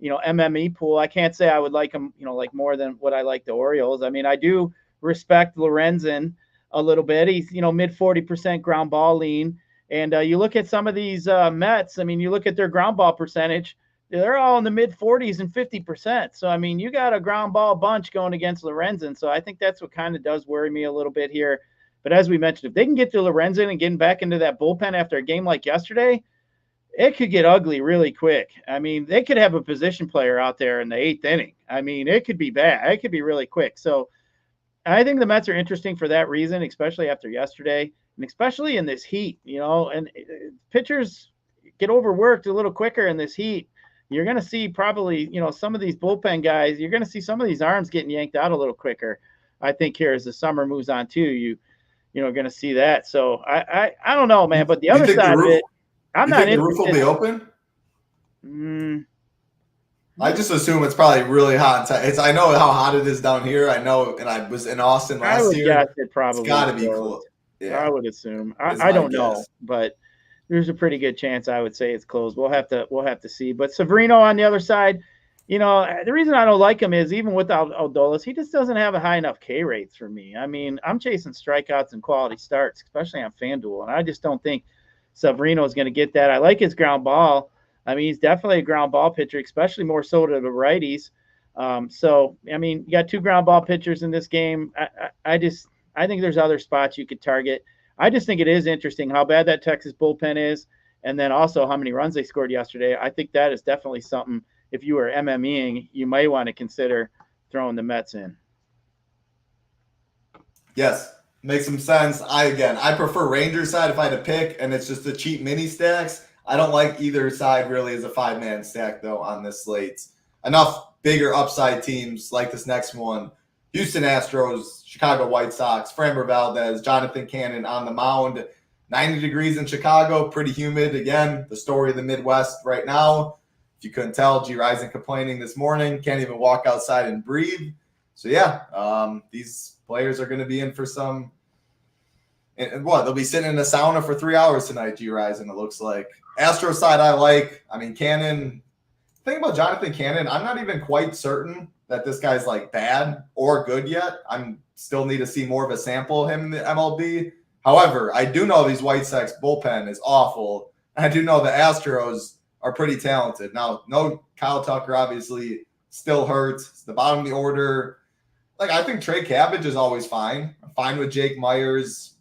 Speaker 3: MME pool. I can't say I would like them, like more than what I like the Orioles. I mean, I do respect Lorenzen a little bit. He's, mid 40% ground ball lean. And you look at some of these Mets, I mean, you look at their ground ball percentage, they're all in the mid 40s and 50%. So, I mean, you got a ground ball bunch going against Lorenzen. So I think that's what kind of does worry me a little bit here. But as we mentioned, if they can get to Lorenzen and getting back into that bullpen after a game like yesterday, it could get ugly really quick. I mean, they could have a position player out there in the 8th inning. I mean, it could be bad. It could be really quick. So I think the Mets are interesting for that reason, especially after yesterday. And especially in this heat, and pitchers get overworked a little quicker in this heat. You're going to see probably, some of these bullpen guys, you're going to see some of these arms getting yanked out a little quicker. I think here as the summer moves on too, you're going to see that. So I don't know, man, but the other side of it, I'm not interested.
Speaker 2: The roof will be open? I just assume it's probably really hot. I know how hot it is down here. I know, and I was in Austin last year.
Speaker 3: Guess it probably
Speaker 2: it's got to be cool.
Speaker 3: Yeah. I would assume. I don't know, but there's a pretty good chance I would say it's closed. We'll have to see. But Severino on the other side, the reason I don't like him is even without Odolis, he just doesn't have a high enough K rates for me. I mean, I'm chasing strikeouts and quality starts, especially on FanDuel, and I just don't think Severino is going to get that. I like his ground ball. I mean, he's definitely a ground ball pitcher, especially more so to the righties. So, I mean, you got 2 ground ball pitchers in this game. I think there's other spots you could target. I just think it is interesting how bad that Texas bullpen is, and then also how many runs they scored yesterday. I think that is definitely something, if you were MMEing, you may want to consider throwing the Mets in.
Speaker 2: Yes, makes some sense. I prefer Rangers side if I had to pick, and it's just the cheap mini stacks. I don't like either side really as a 5-man stack, though, on this slate. Enough bigger upside teams like this next one. Houston Astros, Chicago White Sox, Framber Valdez, Jonathan Cannon on the mound. 90 degrees in Chicago, pretty humid. Again, the story of the Midwest right now. If you couldn't tell, Gyiraszin complaining this morning. Can't even walk outside and breathe. So, yeah, these players are going to be in for some – and what? They'll be sitting in a sauna for 3 hours tonight, Gyiraszin, it looks like. Astro side I like. I mean, Cannon – the thing about Jonathan Cannon, I'm not even quite certain – that this guy's like bad or good yet. I'm still need to see more of a sample of him in the MLB. However, I do know these White Sox bullpen is awful. I do know the Astros are pretty talented. Now, no Kyle Tucker obviously still hurts. It's the bottom of the order. Like, I think Trey Cabbage is always fine. I'm fine with Jake Myers.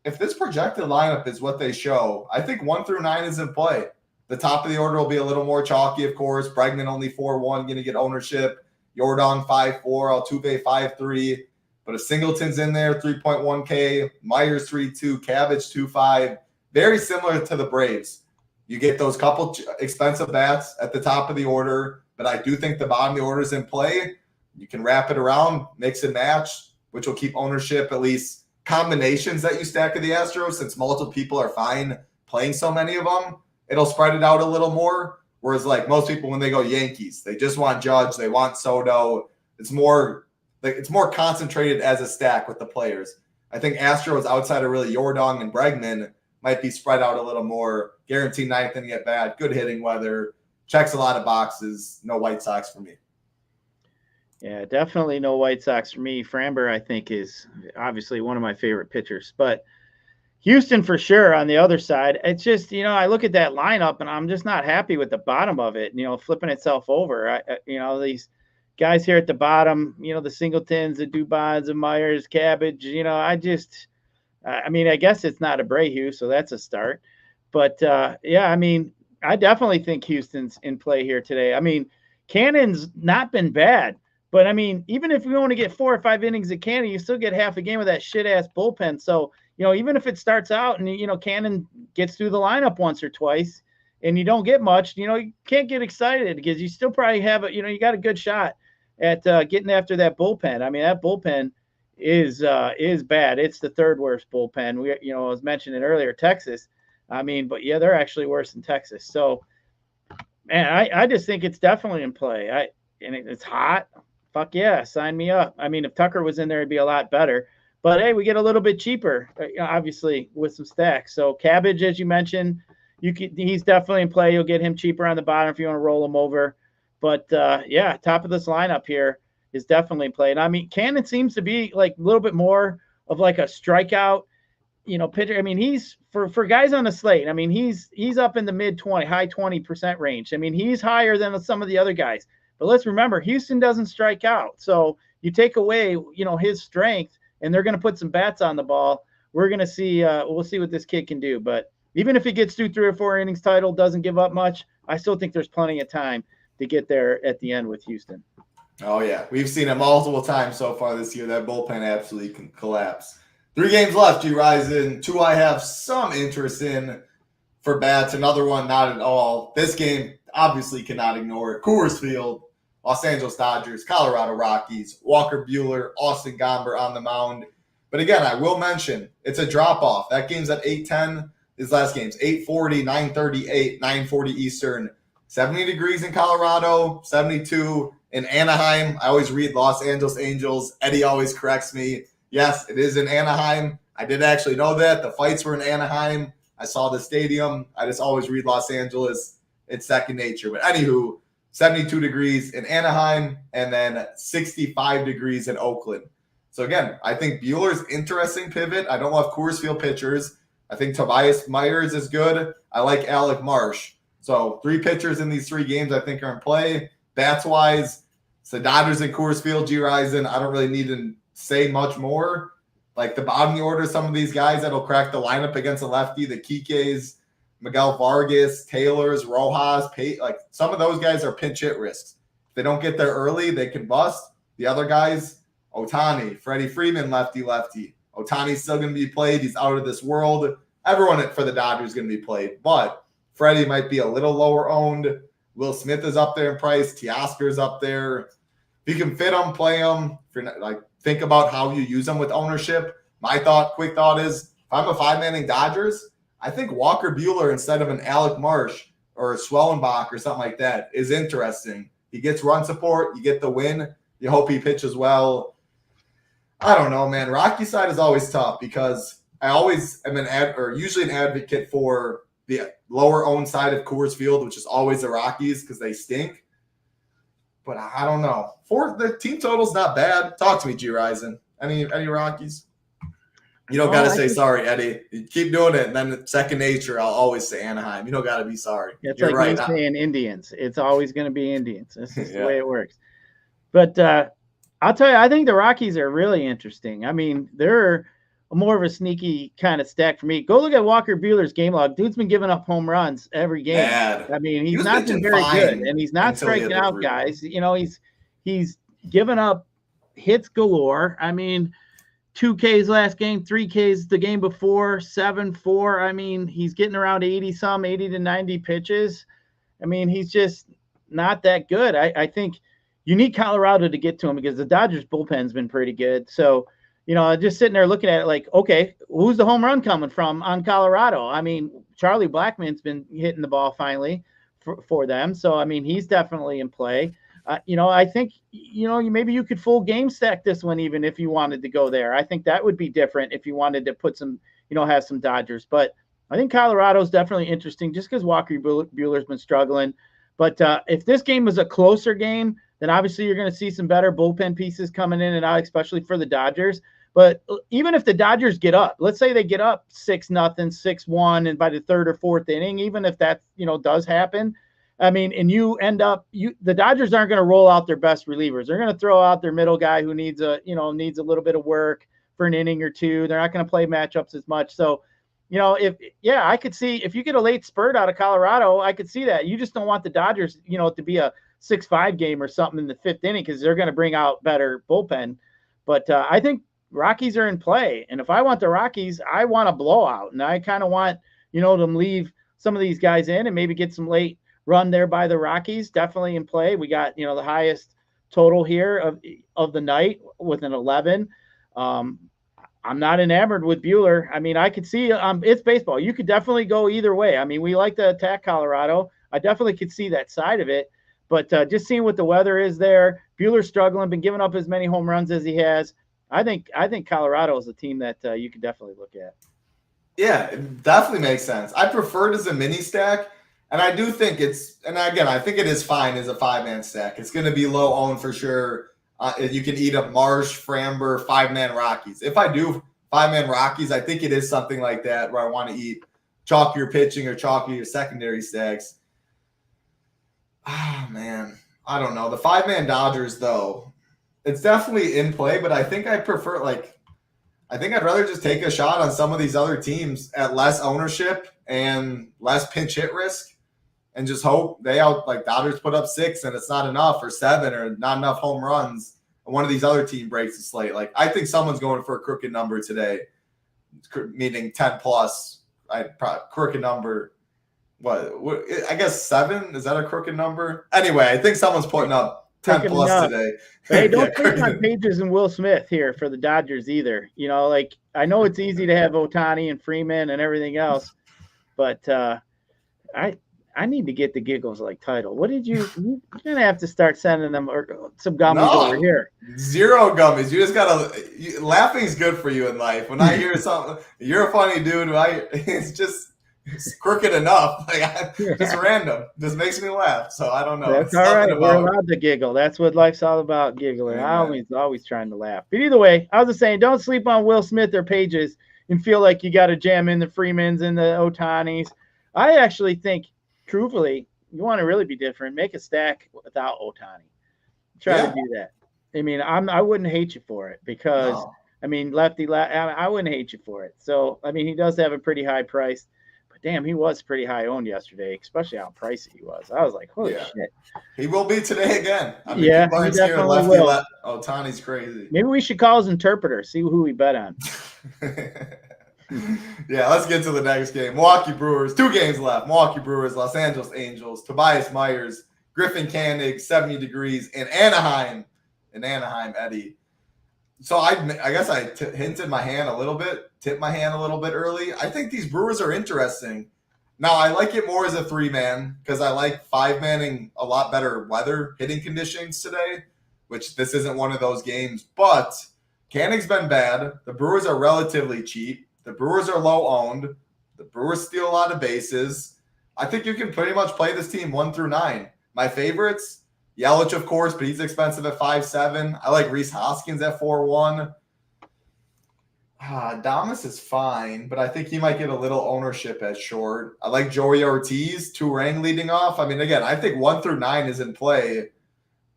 Speaker 2: If this projected lineup is what they show, I think 1 through 9 is in play. The top of the order will be a little more chalky, of course. Bregman only 4-1, going to get ownership. Jordan 5-4, Altuve 5-3, but a Singleton's in there, 3.1K, Myers 3-2, Cabbage 2-5, very similar to the Braves. You get those couple expensive bats at the top of the order, but I do think the bottom of the order is in play. You can wrap it around, mix and match, which will keep ownership, at least combinations that you stack of the Astros, since multiple people are fine playing so many of them. It'll spread it out a little more. Whereas, like most people, when they go Yankees, they just want Judge, they want Soto. It's more concentrated as a stack with the players. I think Astros outside of really Jordan and Bregman might be spread out a little more. Guaranteed ninth inning at bat, good hitting weather, checks a lot of boxes. No White Sox for me.
Speaker 3: Yeah, definitely no White Sox for me. Framber, I think, is obviously one of my favorite pitchers, but Houston for sure on the other side. It's just, I look at that lineup and I'm just not happy with the bottom of it, flipping itself over. These guys here at the bottom, the Singletons, the Dubons, the Myers, Cabbage, I guess it's not Abreu, so that's a start. But I definitely think Houston's in play here today. I mean, Cannon's not been bad, but even if we only get 4 or 5 innings of Cannon, you still get half a game with that shit ass bullpen. So, even if it starts out and, Cannon gets through the lineup once or twice and you don't get much, you can't get excited because you still probably have you got a good shot at getting after that bullpen. I mean, that bullpen is bad. It's the third worst bullpen. I was mentioning earlier, Texas. But yeah, they're actually worse than Texas. So, man, I just think it's definitely in play. It's hot. Fuck yeah, sign me up. If Tucker was in there, it'd be a lot better. But hey, we get a little bit cheaper, obviously, with some stacks. So Cabbage, as you mentioned, he's definitely in play. You'll get him cheaper on the bottom if you want to roll him over. But top of this lineup here is definitely in play. And Cannon seems to be like a little bit more of like a strikeout, pitcher. He's for guys on the slate. He's up in the high 20% range. He's higher than some of the other guys. But let's remember, Houston doesn't strike out. So you take away, his strength, and they're going to put some bats on the ball. We're going to see. We'll see what this kid can do. But even if he gets through 3 or 4 innings title, doesn't give up much, I still think there's plenty of time to get there at the end with Houston.
Speaker 2: Oh, yeah. We've seen it multiple times so far this year. That bullpen absolutely can collapse. 3 games left, Gyiraszin. 2 I have some interest in for bats. Another one, not at all. This game, obviously cannot ignore it. Coors Field, Los Angeles Dodgers, Colorado Rockies, Walker Buehler, Austin Gomber on the mound. But again, I will mention, it's a drop-off. That game's at 8:10. His last game's 8:40, 9:38, 9:40 Eastern. 70 degrees in Colorado, 72 in Anaheim. I always read Los Angeles Angels. Eddie always corrects me. Yes, it is in Anaheim. I did actually know that. The fights were in Anaheim. I saw the stadium. I just always read Los Angeles. It's second nature. But anywho, 72 degrees in Anaheim and then 65 degrees in Oakland. So again, I think Buehler's interesting pivot. I don't love Coors Field pitchers. I think Tobias Myers is good. I like Alec Marsh. So 3 pitchers in these 3 games I think are in play. Bats-wise, it's the Dodgers and Coors Field, Gyiraszin. I don't really need to say much more. Like the bottom of the order, some of these guys that'll crack the lineup against a lefty, the Kikes, Miguel Vargas, Taylors, Rojas, like some of those guys are pinch hit risks. If they don't get there early, they can bust. The other guys, Ohtani, Freddie Freeman, lefty. Ohtani's still going to be played. He's out of this world. Everyone for the Dodgers is going to be played. But Freddie might be a little lower owned. Will Smith is up there in price. Teoscar's up there. If you can fit them, play them. If you're not, like, think about how you use them with ownership. My quick thought is, if I'm a 5-manning Dodgers, I think Walker Buehler instead of an Alec Marsh or a Swellenbach or something like that is interesting. He gets run support. You get the win. You hope he pitches well. I don't know, man. Rocky side is always tough because I always am usually an advocate for the lower owned side of Coors Field, which is always the Rockies because they stink. But I don't know. The team total's not bad. Talk to me, Gyiraszin. Any Rockies? You don't got to say sorry, Eddie. You keep doing it, and then second nature, I'll always say Anaheim. You don't got to be sorry.
Speaker 3: It's You're like me saying Indians. It's always going to be Indians. This is the way it works. But I'll tell you, I think the Rockies are really interesting. They're more of a sneaky kind of stack for me. Go look at Walker Buehler's game log. Dude's been giving up home runs every game.
Speaker 2: Bad.
Speaker 3: He's not been very good, and he's not striking out guys. He's given up hits galore. 2 Ks last game, 3 Ks the game before, 7-4. He's getting around 80 to 90 pitches. He's just not that good. I think you need Colorado to get to him because the Dodgers bullpen's been pretty good. So, just sitting there looking at it like, okay, who's the home run coming from on Colorado? Charlie Blackmon's been hitting the ball finally for them. So, he's definitely in play. I think, maybe you could full game stack this one even if you wanted to go there. I think that would be different if you wanted to put some, have some Dodgers. But I think Colorado's definitely interesting just because Walker Buehler's been struggling. But if this game was a closer game, then obviously you're going to see some better bullpen pieces coming in and out, especially for the Dodgers. But even if the Dodgers get up, let's say they get up 6-0, 6-1, and by the third or fourth inning, even if that, does happen, I mean, and you end up, the Dodgers aren't going to roll out their best relievers. They're going to throw out their middle guy who needs a little bit of work for an inning or two. They're not going to play matchups as much. So, I could see if you get a late spurt out of Colorado, I could see that. You just don't want the Dodgers, to be a 6-5 game or something in the fifth inning because they're going to bring out better bullpen. But I think Rockies are in play. And if I want the Rockies, I want a blowout. And I kind of want, them leave some of these guys in and maybe get some late run there by the Rockies. Definitely in play. We got, the highest total here of the night with an 11. I'm not enamored with Buehler. I mean, I could see it's baseball. You could definitely go either way. I mean, we like to attack Colorado. I definitely could see that side of it. But just seeing what the weather is there, Buehler's struggling, been giving up as many home runs as he has. I think Colorado is a team that you could definitely look at. Yeah,
Speaker 2: it definitely makes sense. I prefer it as a mini stack, and I do think I think it is fine as a 5-man stack. It's going to be low owned for sure. You can eat up Marsh, Framber, 5-man Rockies. If I do 5-man Rockies, I think it is something like that where I want to eat chalkier pitching or chalkier secondary stacks. Oh, man. I don't know. The 5-man Dodgers, though, it's definitely in play, but I think I prefer, I think I'd rather just take a shot on some of these other teams at less ownership and less pinch hit risk and just hope Dodgers put up 6 and it's not enough, or 7 or not enough home runs. And one of these other team breaks the slate. I think someone's going for a crooked number today, meaning 10 plus. Crooked number. What? I guess 7? Is that a crooked number? Anyway, I think someone's putting up 10 plus today.
Speaker 3: Hey, don't take on Pages and Will Smith here for the Dodgers either. I know it's easy to have Ohtani and Freeman and everything else, but I need to get the giggles like title. What did you're gonna have to start sending them some gummies over here.
Speaker 2: 0 gummies. You just gotta laughing's good for you in life. When I hear something, you're a funny dude. It's just crooked enough. Just random. Just makes me laugh. So I don't know.
Speaker 3: That's all right. We're allowed to giggle. That's what life's all about, giggling. I'm always trying to laugh. But either way, I was just saying, don't sleep on Will Smith or Pages and feel like you got to jam in the Freemans and the Ohtanis. I actually think, truthfully, you want to really be different, make a stack without Ohtani. Try to do that. I mean, I wouldn't hate you for it because, I mean, I wouldn't hate you for it. So, I mean, he does have a pretty high price. Damn, he was pretty high owned yesterday, especially how pricey he was. I was like, holy shit.
Speaker 2: He will be today again. I mean,
Speaker 3: he definitely will.
Speaker 2: Ohtani's crazy.
Speaker 3: Maybe we should call his interpreter, see who we bet on.
Speaker 2: Let's get to the next game. Milwaukee Brewers, 2 games left. Milwaukee Brewers, Los Angeles Angels, Tobias Myers, Griffin Canning, 70 degrees in Anaheim. Eddie. So I guess I tipped my hand a little bit early. I think these Brewers are interesting. Now, I like it more as a 3-man because I like 5-manning a lot better weather hitting conditions today, which this isn't one of those games. But Canning's been bad. The Brewers are relatively cheap. The Brewers are low owned. The Brewers steal a lot of bases. I think you can pretty much play this team 1 through 9. My favorites, Yelich, of course, but he's expensive at 5.7. I like Rhys Hoskins at 4.1. Damas is fine, but I think he might get a little ownership at short. I like Joey Ortiz, 2 rang leading off. I mean, again, I think 1 through 9 is in play.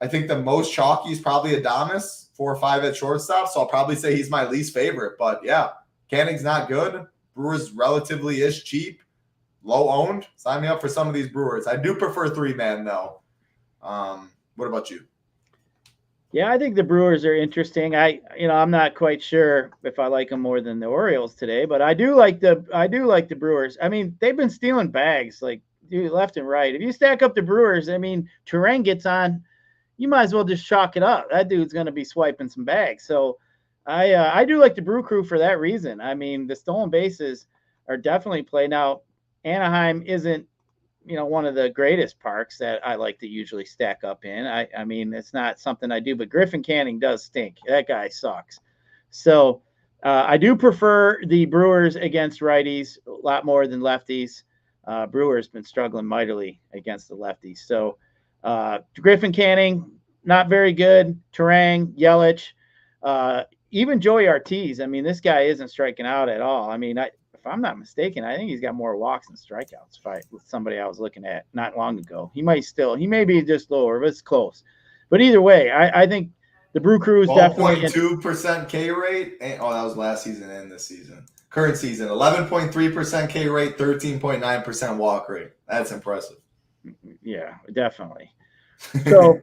Speaker 2: I think the most chalky is probably Adames, 4 or 5 at shortstop, so I'll probably say he's my least favorite. But yeah, Canning's not good. Brewers relatively-ish cheap, low owned. Sign me up for some of these Brewers. I do prefer 3-man though. What about you?
Speaker 3: Yeah, I think the Brewers are interesting. I'm not quite sure if I like them more than the Orioles today, but I do like the Brewers. I mean, they've been stealing bags left and right. If you stack up the Brewers, I mean, Turang gets on, you might as well just chalk it up. That dude's going to be swiping some bags. So I do like the Brew Crew for that reason. I mean, the stolen bases are definitely play. Now, Anaheim isn't, one of the greatest parks that I like to usually stack up in. I mean, it's not something I do, but Griffin Canning does stink. That guy sucks. So I do prefer the Brewers against righties a lot more than lefties. Brewers been struggling mightily against the lefties. So Griffin Canning, not very good. Terang, Yelich, even Joey Ortiz. I mean, this guy isn't striking out at all. I mean, if I'm not mistaken, I think he's got more walks than strikeouts. With somebody I was looking at not long ago, he may be just lower, but it's close. But either way, I think the Brew Crew is definitely
Speaker 2: 12.2% K rate. That was last season and this season. Current season, 11.3% K rate, 13.9% walk rate. That's impressive.
Speaker 3: Yeah, definitely. So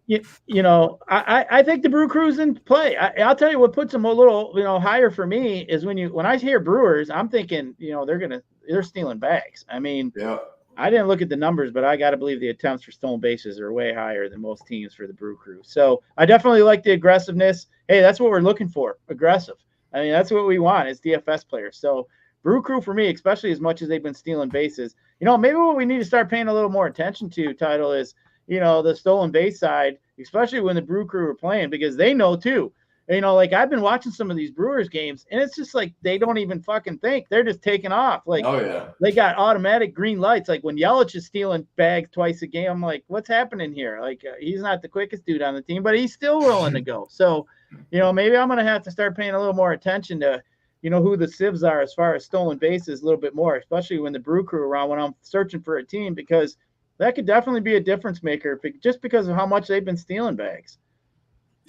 Speaker 3: I think the Brew Crew's in play. I'll tell you what puts them a little higher for me is when I hear Brewers, I'm thinking they're stealing bags. I mean,
Speaker 2: yeah.
Speaker 3: I didn't look at the numbers, but I got to believe the attempts for stolen bases are way higher than most teams for the Brew Crew. So I definitely like the aggressiveness. Hey, that's what we're looking for, aggressive. I mean, that's what we want as DFS players. So Brew Crew for me, especially as much as they've been stealing bases, maybe what we need to start paying a little more attention to, Title, is, the stolen base side, especially when the Brew Crew are playing, because they know too. Like I've been watching some of these Brewers games, and it's just like they don't even fucking think. They're just taking off. Like,
Speaker 2: oh, yeah.
Speaker 3: They got automatic green lights. Like when Yelich is stealing bags twice a game, I'm like, what's happening here? Like he's not the quickest dude on the team, but he's still willing to go. So, maybe I'm going to have to start paying a little more attention to, who the civs are as far as stolen bases a little bit more, especially when the Brew Crew around when I'm searching for a team, because that could definitely be a difference maker just because of how much they've been stealing bags.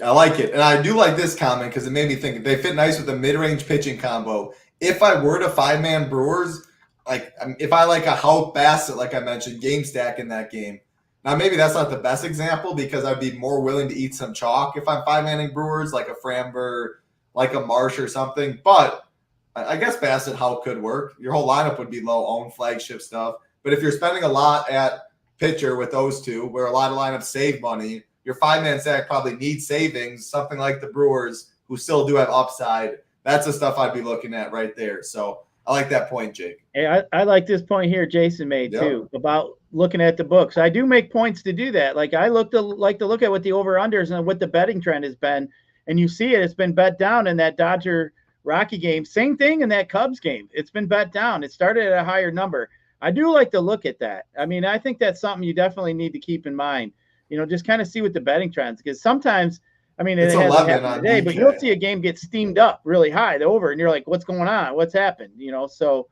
Speaker 2: I like it. And I do like this comment because it made me think they fit nice with a mid-range pitching combo. If I were to five-man Brewers, like if I like a Houck Bassett, like I mentioned, game stack in that game. Now, maybe that's not the best example because I'd be more willing to eat some chalk if I'm five-manning Brewers, like a Framber, like a Marsh or something. But I guess Bassett, Houck could work. Your whole lineup would be low, own flagship stuff. But if you're spending a lot at pitcher with those two, where a lot of lineups save money, your five-man stack probably needs savings, something like the Brewers, who still do have upside. That's the stuff I'd be looking at right there. So I like that point, Jake.
Speaker 3: Hey, I like this point here Jason made too, about looking at the books. I do make points to do that. Like I like to look at what the over-unders and what the betting trend has been, and you see it's been bet down in that Dodger-Rocky game. Same thing in that Cubs game. It's been bet down. It started at a higher number. I do like to look at that. I mean, I think that's something you definitely need to keep in mind. Just kind of see what the betting trends, because sometimes, I mean, it hasn't happened today, but you'll see a game get steamed up really high, the over, and you're like, what's going on? What's happened? So,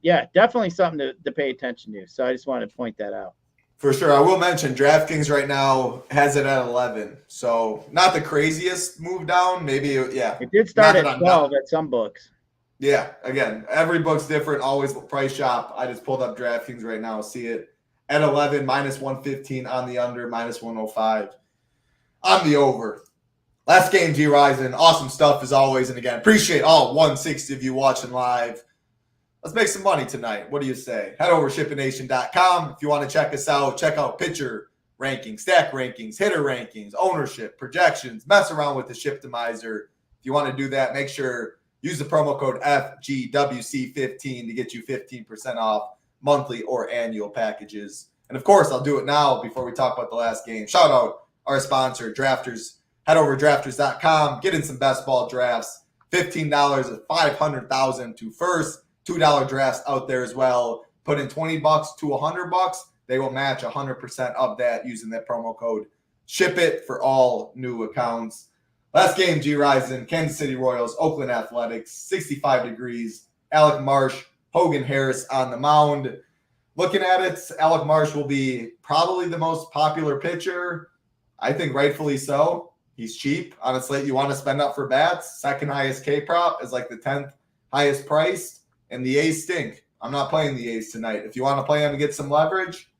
Speaker 3: yeah, definitely something to pay attention to. So I just wanted to point that out.
Speaker 2: For sure. I will mention DraftKings right now has it at 11. So not the craziest move down. Maybe, yeah.
Speaker 3: It did start at 12 at some books.
Speaker 2: Yeah, again, every book's different, always price shop. I just pulled up DraftKings right now, see it at 11, minus 115 on the under, minus 105 on the over. Last game, Gyiraszin, awesome stuff as always. And again, appreciate all 160 of you watching live. Let's make some money tonight. What do you say? Head over to SHIPITNation.com. If you want to check us out, check out pitcher rankings, stack rankings, hitter rankings, ownership, projections, mess around with the Shiptimizer. If you want to do that, make sure use the promo code FGWC15 to get you 15% off monthly or annual packages. And of course, I'll do it now before we talk about the last game. Shout out our sponsor, Drafters. Head over to drafters.com, get in some best ball drafts. $15 at $500,000 to first. $2 drafts out there as well. Put in $20 to $100. They will match 100% of that using that promo code. SHIPIT for all new accounts. Last game, Gyiraszin, Kansas City Royals, Oakland Athletics, 65 degrees. Alec Marsh, Hogan Harris on the mound. Looking at it, Alec Marsh will be probably the most popular pitcher. I think rightfully so. He's cheap on a slate you want to spend up for bats. Second highest K prop is like the 10th highest priced. And the A's stink. I'm not playing the A's tonight. If you want to play them and get some leverage,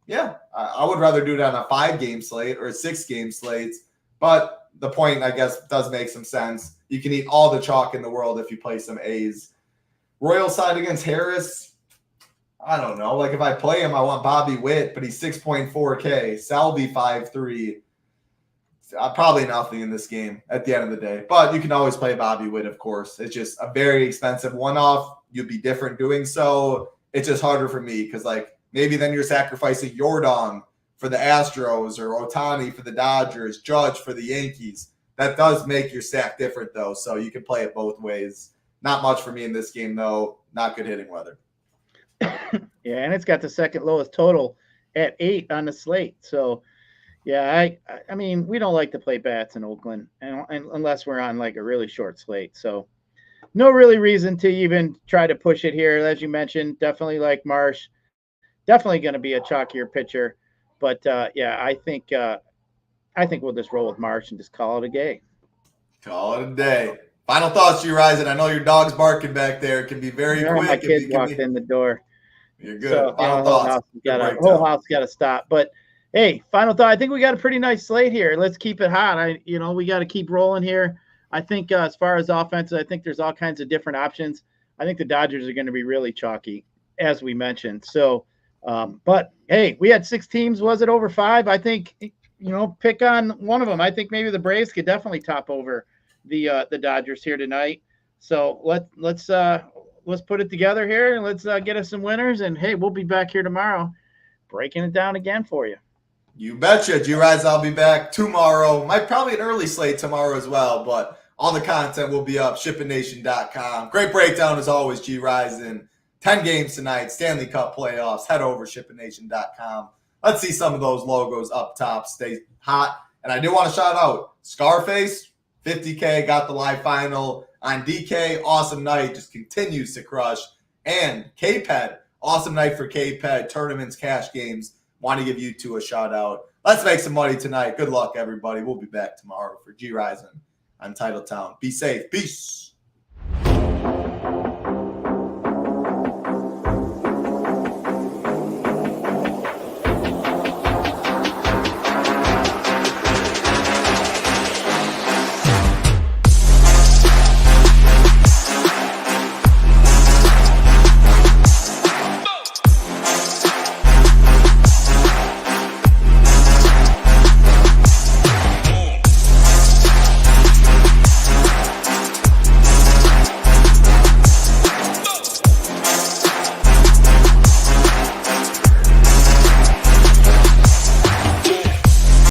Speaker 2: yeah, I would rather do it on a 5-game slate or a 6-game slate. But the point, I guess, does make some sense. You can eat all the chalk in the world if you play some A's. Royal side against Harris, I don't know. Like if I play him, I want Bobby Witt, but he's 6.4K. Salvi 5.3. Probably nothing in this game at the end of the day. But you can always play Bobby Witt, of course. It's just a very expensive one-off. You'd be different doing so. It's just harder for me because, like, maybe then you're sacrificing Yordan for the Astros or Ohtani for the Dodgers, Judge for the Yankees. That does make your stack different, though, so you can play it both ways. Not much for me in this game, though. Not good hitting weather.
Speaker 3: Yeah, and it's got the second lowest total at 8 on the slate. So, Yeah, I mean, we don't like to play bats in Oakland, and unless we're on like a really short slate. So no really reason to even try to push it here. As you mentioned, definitely like Marsh, definitely going to be a chalkier pitcher. But yeah, I think we'll just roll with Marsh and just call it a day.
Speaker 2: Call it a day. Final thoughts, Gyiraszin. I know your dog's barking back there. It can be very
Speaker 3: Yeah, my
Speaker 2: quick. If
Speaker 3: kids
Speaker 2: you can
Speaker 3: walked
Speaker 2: be,
Speaker 3: in the door.
Speaker 2: you're
Speaker 3: So
Speaker 2: good. Final thoughts. Good
Speaker 3: whole
Speaker 2: breakdown.
Speaker 3: house got to stop. But hey, final thought. I think we got a pretty nice slate here. Let's keep it hot. We got to keep rolling here. I think as far as offenses, I think there's all kinds of different options. I think the Dodgers are going to be really chalky, as we mentioned. So, but hey, we had 6 teams. Was it over 5? I think pick on one of them. I think maybe the Braves could definitely top over the Dodgers here tonight. So let's put it together here and let's get us some winners. And hey, we'll be back here tomorrow breaking it down again for you.
Speaker 2: You betcha. Gyiraszin, I'll be back tomorrow. Might probably an early slate tomorrow as well, but all the content will be up, SHIPITNation.com. Great breakdown as always, Gyiraszin. 10 games tonight, Stanley Cup playoffs. Head over, SHIPITNation.com. Let's see some of those logos up top. Stay hot. And I do want to shout out Scarface, 50K, got the live final on DK. Awesome night, just continues to crush. And K-Ped, awesome night for K-Ped, tournaments, cash games. Want to give you two a shout out. Let's make some money tonight. Good luck, everybody. We'll be back tomorrow for Gyiraszin on Titletown. Be safe. Peace.